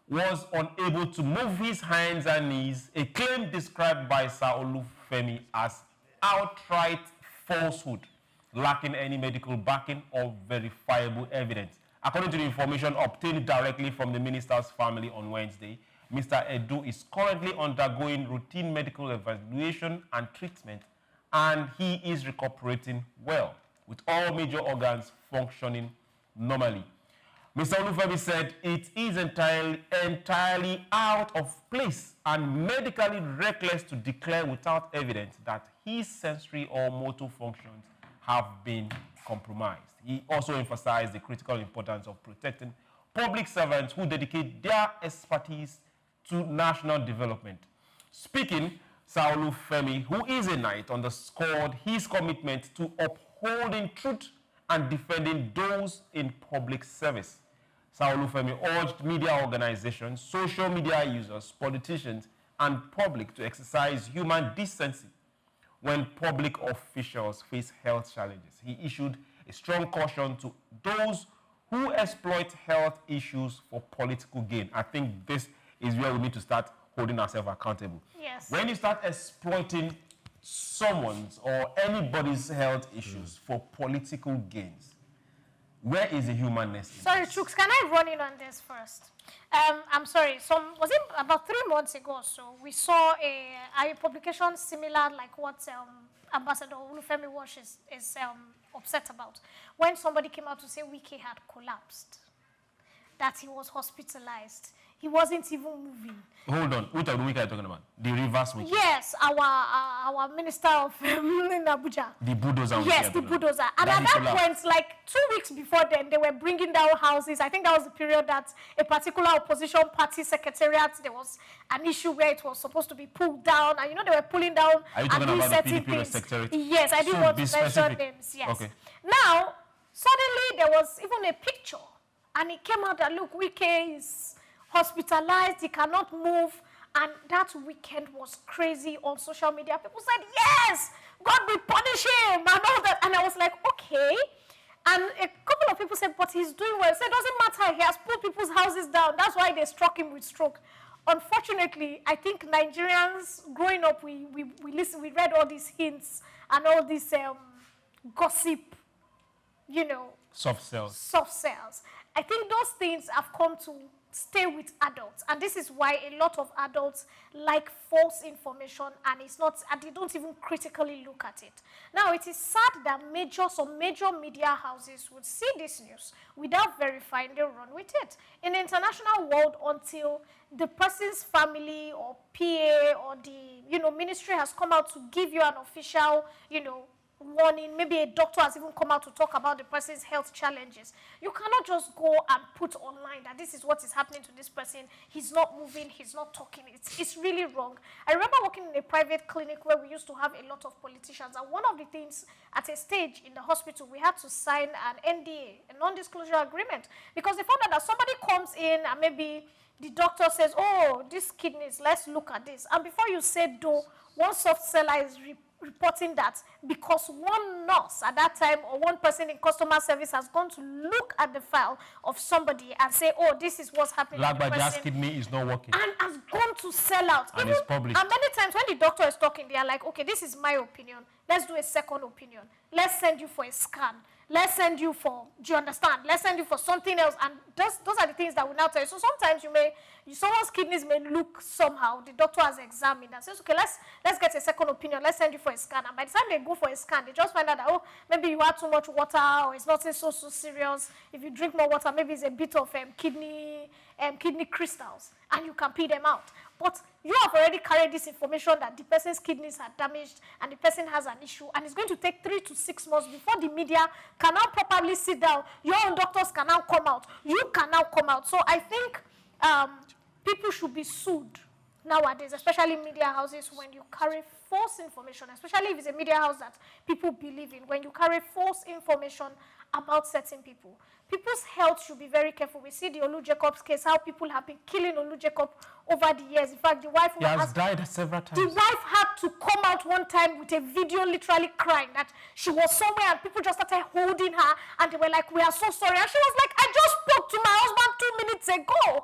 E: was unable to move his hands and knees, a claim described by SOUQ Femi as outright falsehood, lacking any medical backing or verifiable evidence. According to the information obtained directly from the minister's family on Wednesday, Mr. Edun is currently undergoing routine medical evaluation and treatment, and he is recuperating well, with all major organs functioning normally. Mr. Olufemi said it is entirely out of place and medically reckless to declare without evidence that his sensory or motor functions have been compromised. He also emphasized the critical importance of protecting public servants who dedicate their expertise to national development. Speaking, SOUQ Femi, who is a knight, underscored his commitment to upholding truth and defending those in public service. SOUQ Femi urged media organizations, social media users, politicians, and public to exercise human decency when public officials face health challenges. He issued a strong caution to those who exploit health issues for political gain. I think this is where we need to start holding ourselves accountable.
F: Yes.
E: When you start exploiting someone's or anybody's health issues for political gains, where is the humanness?
F: Sorry, Chooks, can I run in on this first? I'm sorry. Was it about 3 months ago or so, we saw a publication similar like what Ambassador Olufemi Wash is upset about. When somebody came out to say Wike had collapsed, that he was hospitalized. He wasn't even moving.
E: Hold on. Which of the Wike are you talking about? The reverse Wike?
F: Yes, our minister of in Abuja.
E: The bulldozer.
F: Yes, the bulldozer. And at that point, like 2 weeks before then, they were bringing down houses. I think that was the period that a particular opposition party secretariat, there was an issue where it was supposed to be pulled down. And you know, they were pulling down.
E: Are you talking about the PDP secretariat?
F: Yes, I didn't want to mention names. Yes. Okay. Now, suddenly there was even a picture. And it came out that, look, Wike is hospitalized, he cannot move, and that weekend was crazy on social media. People said, yes, God will punish him, and all that. And I was like, okay. And a couple of people said, but he's doing well. I said, it doesn't matter, he has pulled people's houses down. That's why they struck him with stroke. Unfortunately, I think Nigerians, growing up, we read all these hints and all this gossip, you know.
E: Soft cells.
F: Soft cells. I think those things have come to stay with adults, and this is why a lot of adults like false information, and they don't even critically look at it. Now, it is sad that some major media houses would see this news without verifying, they run with it. In the international world, until the person's family or PA or the ministry has come out to give you an official warning, maybe a doctor has even come out to talk about the person's health challenges. You cannot just go and put online that this is what is happening to this person. He's not moving, he's not talking. It's really wrong. I remember working in a private clinic where we used to have a lot of politicians, and one of the things at a stage in the hospital, we had to sign an NDA, a non-disclosure agreement, because they found out that somebody comes in and maybe the doctor says, oh, this kidneys, let's look at this. And before you say do, one soft seller is reporting that because one nurse at that time or one person in customer service has gone to look at the file of somebody and say, oh, this is what's happening.
E: Like my kidney is not working.
F: And has gone to sell out.
E: And it's published.
F: And many times when the doctor is talking, they are like, okay, this is my opinion. Let's do a second opinion. Let's send you for a scan. Let's send you for, do you understand? Let's send you for something else. And those are the things that we now tell you. So sometimes someone's kidneys may look somehow. The doctor has examined and says, okay, let's get a second opinion. Let's send you for a scan. And by the time they go for a scan, they just find out that, oh, maybe you had too much water or it's not so serious. If you drink more water, maybe it's a bit of kidney crystals and you can pee them out. But you have already carried this information that the person's kidneys are damaged and the person has an issue, and it's going to take 3 to 6 months before the media can now properly sit down. Your own doctors can now come out. You can now come out. So I think people should be sued nowadays, especially media houses, when you carry false information, especially if it's a media house that people believe in, when you carry false information about certain people, people's health should be very careful. We see the Olu Jacob's case, how people have been killing Olu Jacob over the years. In fact, the wife
E: has died several times.
F: The wife had to come out one time with a video literally crying that she was somewhere and people just started holding her and they were like, we are so sorry. And she was like, I just spoke to my husband 2 minutes ago.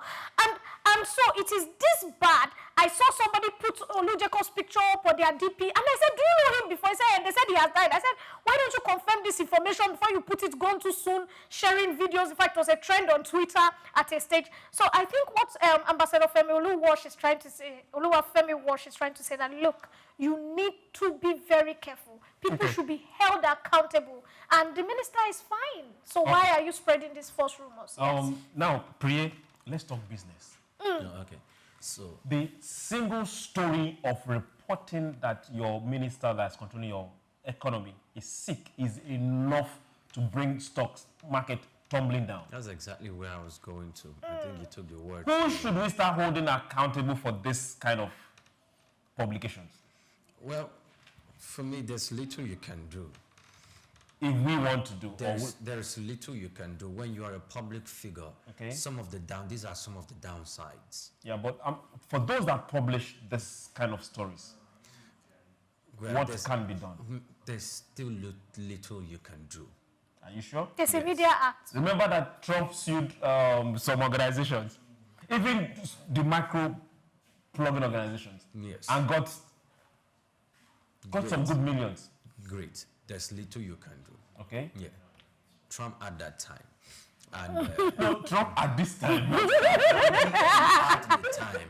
F: And so it is this bad. I saw somebody put Olu Jacob's picture up on their DP and I said, do you know him before? They said he has died. I said, why don't you confirm this information before you put it gone too soon, sharing videos. In fact, it was a trend on Twitter at a stage. So I think what Ambassador Femi Oluwash is trying to say, Oluwafemi Wash is trying to say that, look, you need to be very careful. People should be held accountable. And the minister is fine. So why are you spreading these false rumors? Yes.
E: Now, Priye, let's talk business.
G: Okay. So
E: the single story of reporting that your minister that's controlling your economy is sick is enough to bring stocks market tumbling down.
G: That's exactly where I was going to. I think you took the word.
E: Who should we start holding accountable for this kind of publications?
G: Well, for me, there's little you can do.
E: If we want to do,
G: there's little you can do when you are a public figure.
E: Okay.
G: These are some of the downsides.
E: Yeah, but for those that publish this kind of stories, what can be done?
G: There's still little you can do.
E: Are you sure?
F: There's a media act.
E: Remember that Trump sued some organizations, even the micro plugging organizations,
G: yes,
E: and got some good millions.
G: Great. There's little you can do.
E: Okay.
G: Yeah. Trump at that time. And
E: no, Trump at this time.
G: at the time.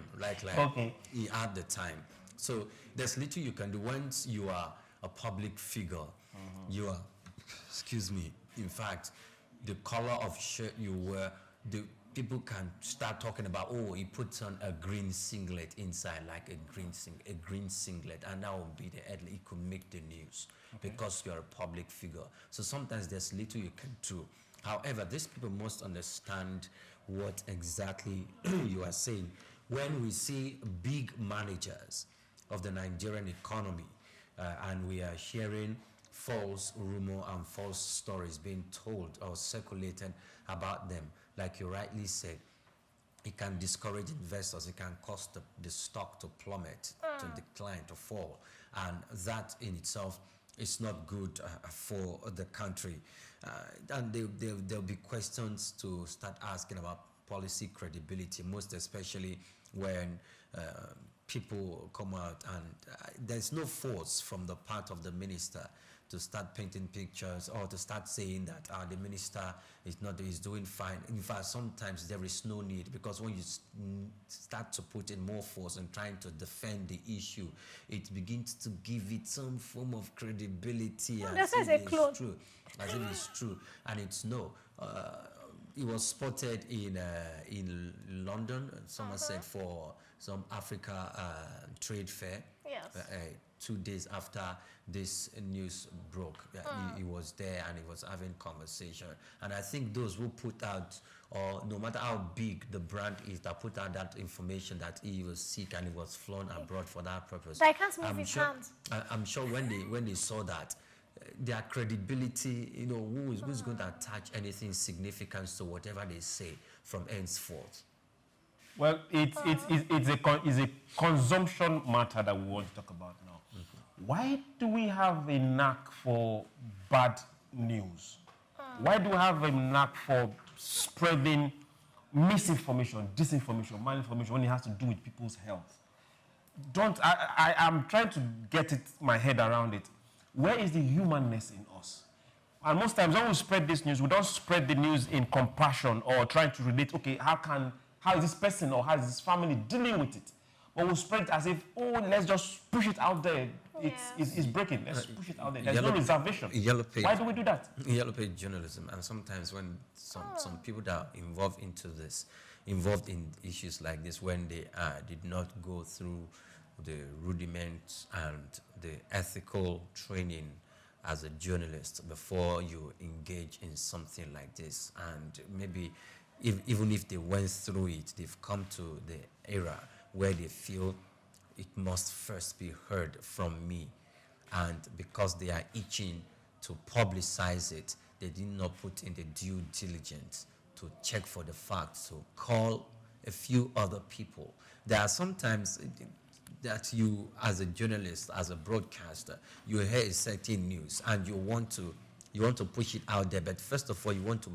E: Okay.
G: He had the time. So there's little you can do once you are a public figure. You are, excuse me, in fact, the color of shirt you wear, the people can start talking about, oh, he puts on a green singlet inside, like a green singlet, and that will be the headline. It could make the news because you're a public figure. So sometimes there's little you can do. However, these people must understand what exactly you are saying. When we see big managers of the Nigerian economy, and we are hearing false rumor and false stories being told or circulated about them, like you rightly said, it can discourage investors. It can cause the stock to plummet, to decline, to fall. And that in itself is not good for the country. And there'll be questions to start asking about policy credibility, most especially when people come out and there's no force from the part of the minister to start painting pictures or to start saying that the minister is doing fine. In fact, sometimes there is no need, because when you start to put in more force and trying to defend the issue, it begins to give it some form of credibility as if it's true. As if it's true, and it's no. It was spotted in London, Somerset, for some Africa trade fair.
F: Yes.
G: 2 days after this news broke, he was there and he was having conversation. And I think those who put out, or no matter how big the brand is, that put out that information that he was sick and he was flown abroad for that purpose.
F: I can't move his hands.
G: I'm sure when they saw that, their credibility, who's going to attach anything significant to whatever they say from henceforth?
E: Well, it's a consumption matter that we want to talk about now. Why do we have a knack for bad news? Why do we have a knack for spreading misinformation, disinformation, malinformation when it has to do with people's health? I'm trying to get my head around it. Where is the humanness in us? And most times when we spread this news, we don't spread the news in compassion or trying to relate, okay, how is this person or how is this family dealing with it? But we spread it as if, let's just push it out there. It's breaking. Let's push it out there. There's no reservation. Why do we do that?
G: Yellow page journalism. And sometimes when some people that are involved in issues like this, when they did not go through the rudiments and the ethical training as a journalist before you engage in something like this, and maybe even if they went through it, they've come to the era where they feel it must first be heard from me. And because they are itching to publicize it, they did not put in the due diligence to check for the facts, to call a few other people. There are sometimes that you, as a journalist, as a broadcaster, you hear a certain news and you want to push it out there, but first of all, you want to,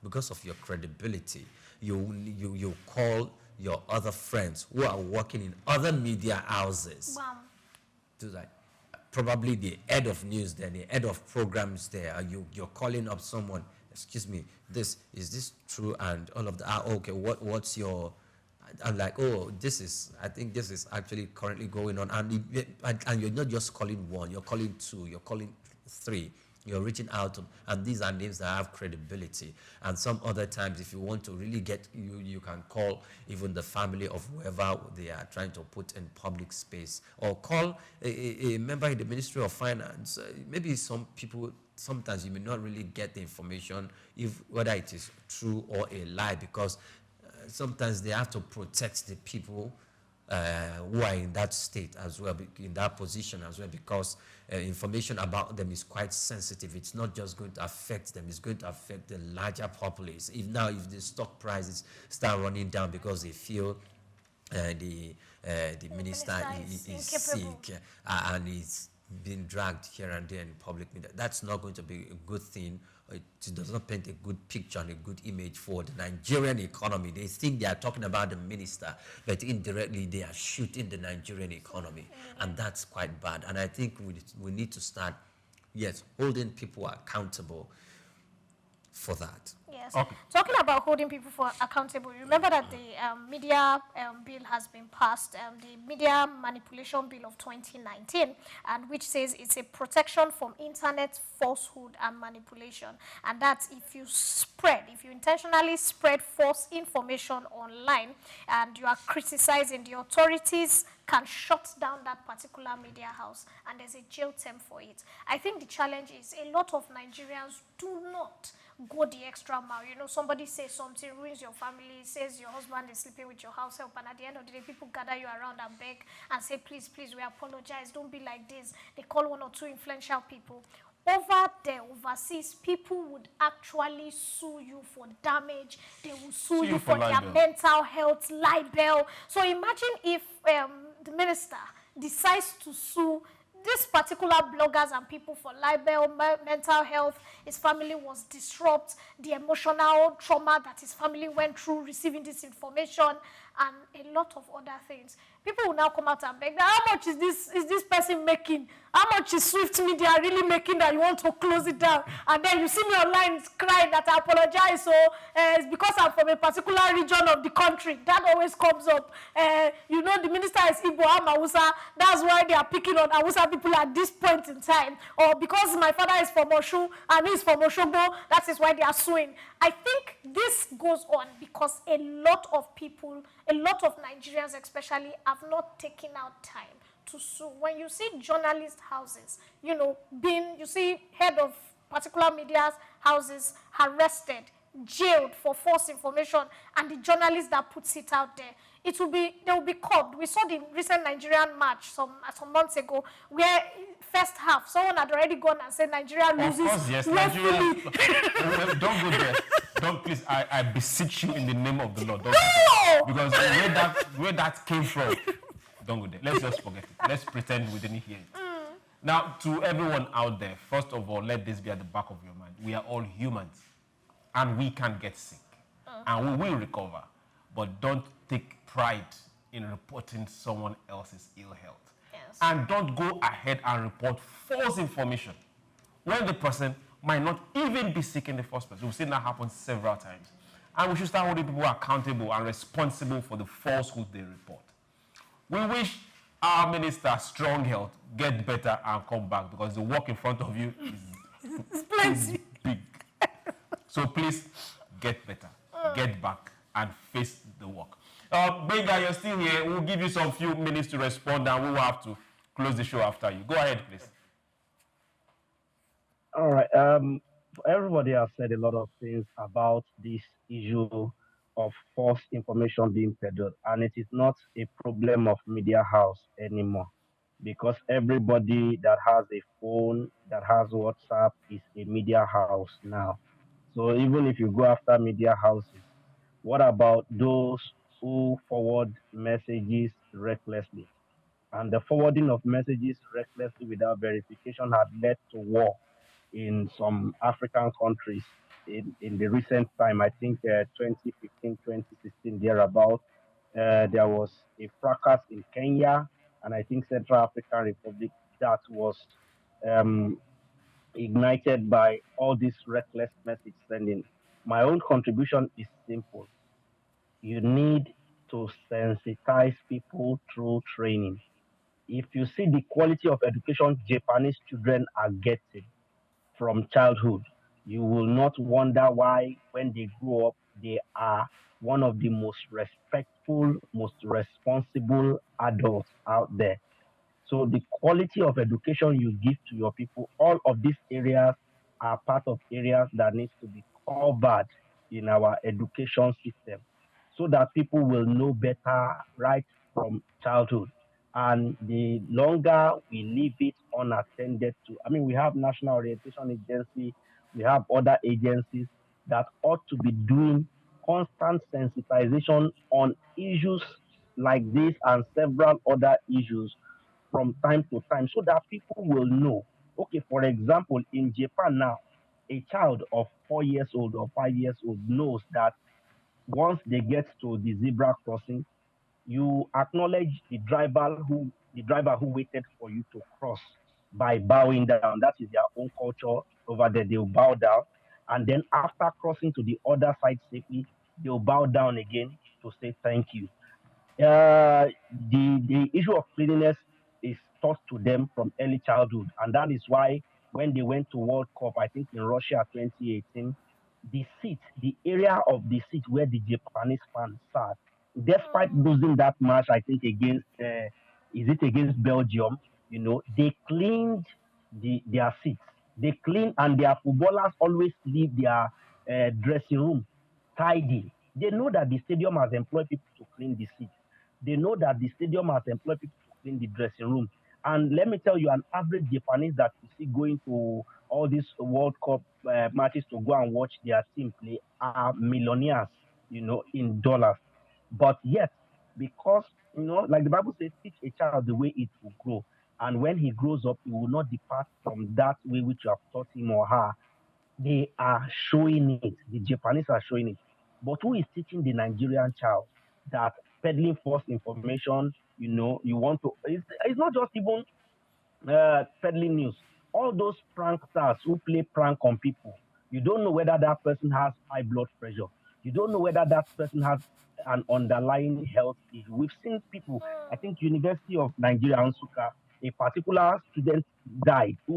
G: because of your credibility, you call your other friends who are working in other media houses.
F: Wow.
G: To like, probably the head of news there, the head of programs there, you're calling up someone, excuse me, is this true? And all of that, okay, what's your, I'm like, oh, I think this is actually currently going on. And you're not just calling one, you're calling two, you're calling three. You're reaching out to, and these are names that have credibility. And some other times, if you want to really get, you can call even the family of whoever they are trying to put in public space, or call a member in the Ministry of Finance. Maybe some people, sometimes you may not really get the information, whether it is true or a lie, because sometimes they have to protect the people who are in that state as well, in that position as well, because information about them is quite sensitive. It's not just going to affect them, it's going to affect the larger populace. If the stock prices start running down because they feel the minister is sick and is being dragged here and there in public media, that's not going to be a good thing. It does not paint a good picture and a good image for the Nigerian economy. They think they are talking about the minister, but indirectly they are shooting the Nigerian economy, and that's quite bad. And I think we need to start, yes, holding people accountable for that.
F: Yes. Okay. Talking about holding people accountable, remember that the media bill has been passed, the Media Manipulation Bill of 2019, and which says it's a protection from internet falsehood and manipulation. And that's if you intentionally spread false information online and you are criticizing, the authorities can shut down that particular media house, and there's a jail term for it. I think the challenge is a lot of Nigerians do not go the extra mile. You know, somebody says something, ruins your family, says your husband is sleeping with your house help, and at the end of the day, people gather you around and beg and say, please, please, we apologize, don't be like this. They call one or two influential people. Over there, overseas, people would actually sue you for damage. They will sue you for their mental health, libel. So imagine if the minister decides to sue these particular bloggers and people for libel, mental health, his family was disrupted, the emotional trauma that his family went through receiving this information, and a lot of other things. People will now come out and beg, how much is this person making? How much is Swift Media really making that you want to close it down? And then you see me online crying that I apologize, so it's because I'm from a particular region of the country. That always comes up. You know, the minister is Igbo, I'm Hausa. That's why they are picking on Hausa people at this point in time. Or because my father is from Oshu and he's from Oshobo, that is why they are suing. I think this goes on because a lot of people, a lot of Nigerians especially, have not taken out time to sue. When you see journalist houses, you know, you see head of particular media houses arrested, jailed for false information, and the journalist that puts it out there, they will be caught. We saw the recent Nigerian match some months ago, where first half, someone had already gone and said Nigeria loses. Of course, yes,
E: Nigeria. Don't go there. Don't, please, I beseech you in the name of the Lord. Don't
F: no!
E: Because where that came from, don't go there. Let's just forget it. Let's pretend we didn't hear it. Now, to everyone out there, first of all, let this be at the back of your mind. We are all humans, and we can get sick, and we will recover. But don't take pride in reporting someone else's ill health. Yes. And don't go ahead and report false information when the person might not even be sick in the first place. We've seen that happen several times. And we should start holding people accountable and responsible for the falsehood they report. We wish our minister strong health, get better and come back, because the work in front of you is big. So please get better, get back, and face the work. Benga, you're still here. We'll give you some few minutes to respond, and we will have to close the show after you. Go ahead, please.
H: All right. Everybody has said a lot of things about this issue of false information being peddled, and it is not a problem of media house anymore because everybody that has a phone that has WhatsApp is a media house now. So even if you go after media houses, what about those who forward messages recklessly? And the forwarding of messages recklessly without verification had led to war in some African countries in the recent time. I think 2015, 2016, thereabout. There was a fracas in Kenya and I think Central African Republic that was um, ignited by all this reckless message sending. My own contribution is simple. You need to sensitize people through training. If you see the quality of education Japanese children are getting from childhood, you will not wonder why, when they grow up, they are one of the most respectful, most responsible adults out there. So the quality of education you give to your people, all of these areas are part of areas that needs to be covered in our education system so that people will know better right from childhood. And the longer we leave it unattended to, I mean, we have National Orientation Agency, we have other agencies that ought to be doing constant sensitization on issues like this and several other issues from time to time so that people will know. Okay, for example, in Japan now, a child of 4 years old or 5 years old knows that once they get to the zebra crossing, you acknowledge the driver who waited for you to cross by bowing down. That is their own culture over there. They'll bow down. And then after crossing to the other side safely, they'll bow down again to say thank you. The issue of cleanliness is taught to them from early childhood, and that is why when they went to World Cup, I think in Russia 2018, the area of the seat where the Japanese fans sat, despite losing that match, I think against is it against Belgium, they cleaned their seats. They clean, and their footballers always leave their dressing room tidy. They know that the stadium has employed people to clean the seats. They know that the stadium has employed people to clean the dressing room. And let me tell you, an average Japanese that you see going to all these World Cup matches to go and watch their team play are millionaires, in dollars. But yet, because, like the Bible says, teach a child the way it will grow. And when he grows up, he will not depart from that way which you have taught him or her. They are showing it. The Japanese are showing it. But who is teaching the Nigerian child that peddling false information, you want to, it's not just even peddling news. All those pranksters who play prank on people, you don't know whether that person has high blood pressure. You don't know whether that person has an underlying health issue. We've seen people, I think University of Nigeria, Nsukka, a particular student died who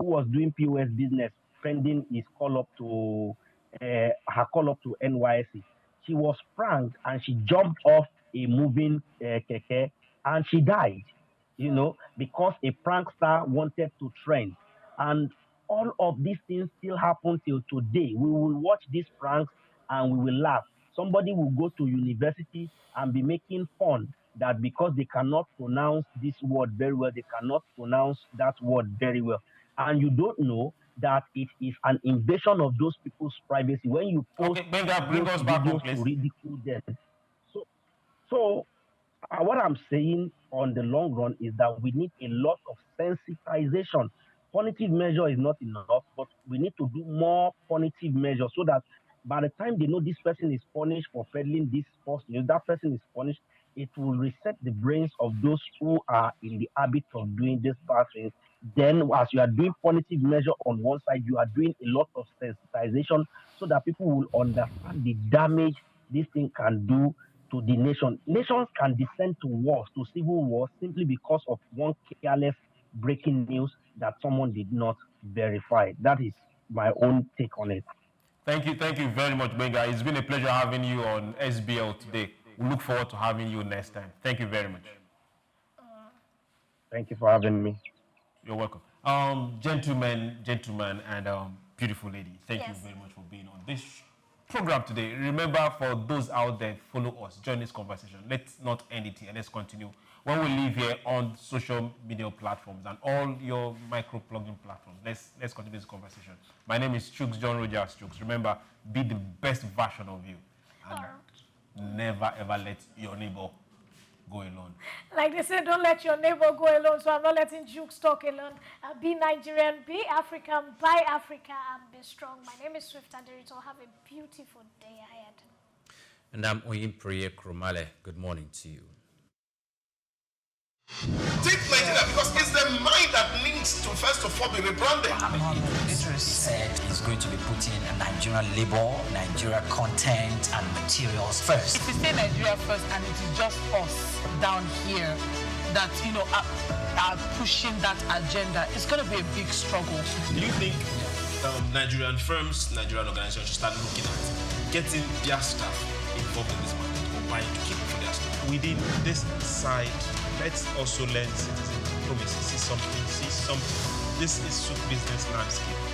H: was doing POS business, pending his call up to her call up to NYC. She was pranked and she jumped off a moving keke and she died, because a prankster wanted to trend. And all of these things still happen till today. We will watch these pranks and we will laugh. Somebody will go to university and be making fun that because they cannot pronounce this word very well, they cannot pronounce that word very well. And you don't know that it is an invasion of those people's privacy when you post
E: Okay, Benga, bring us back home,
H: videos
E: please.
H: to ridicule them. So, so what I'm saying on the long run is that we need a lot of sensitization. Punitive measure is not enough, but we need to do more punitive measures so that by the time they know this person is punished for peddling this false news, that person is punished, it will reset the brains of those who are in the habit of doing this bad things. Then, as you are doing punitive measure on one side, you are doing a lot of sensitization so that people will understand the damage this thing can do to the nation. Nations can descend to wars, to civil wars, simply because of one careless breaking news that someone did not verify. That is my own take on it.
E: Thank you very much, Benga. It's been a pleasure having you on SBL today. We look forward to having you next time. Thank you very much.
H: Thank you for having me.
E: You're welcome. Gentlemen, and beautiful lady, thank you very much for being on this program today. Remember, for those out there, follow us, join this conversation. Let's not end it here. Let's continue. When we leave here on social media platforms and all your micro-plugging platforms, let's continue this conversation. My name is SOUQ, John Rogers SOUQ. Remember, be the best version of you. And never, ever let your neighbor go alone.
F: Like they say, don't let your neighbor go alone. So I'm not letting SOUQ talk alone. Be Nigerian, be African, buy Africa, and be strong. My name is Chief Adebayo. Have a beautiful day ahead.
G: And I'm Oyinpriye Kromale. Good morning to you.
I: Take Nigeria because it's the mind that needs to first of all be rebranded.
B: It said he's going to be putting Nigerian labor, Nigeria content and materials first.
C: If you say Nigeria first and it is just us down here that, you know, are pushing that agenda, it's going to be a big struggle.
A: Do you think Nigerian firms, Nigerian organizations should start looking at getting their staff involved in this market or buying to keep for their staff?
D: Within this side, let's also learn citizen diplomacy. See something. This is SOUQ business landscape.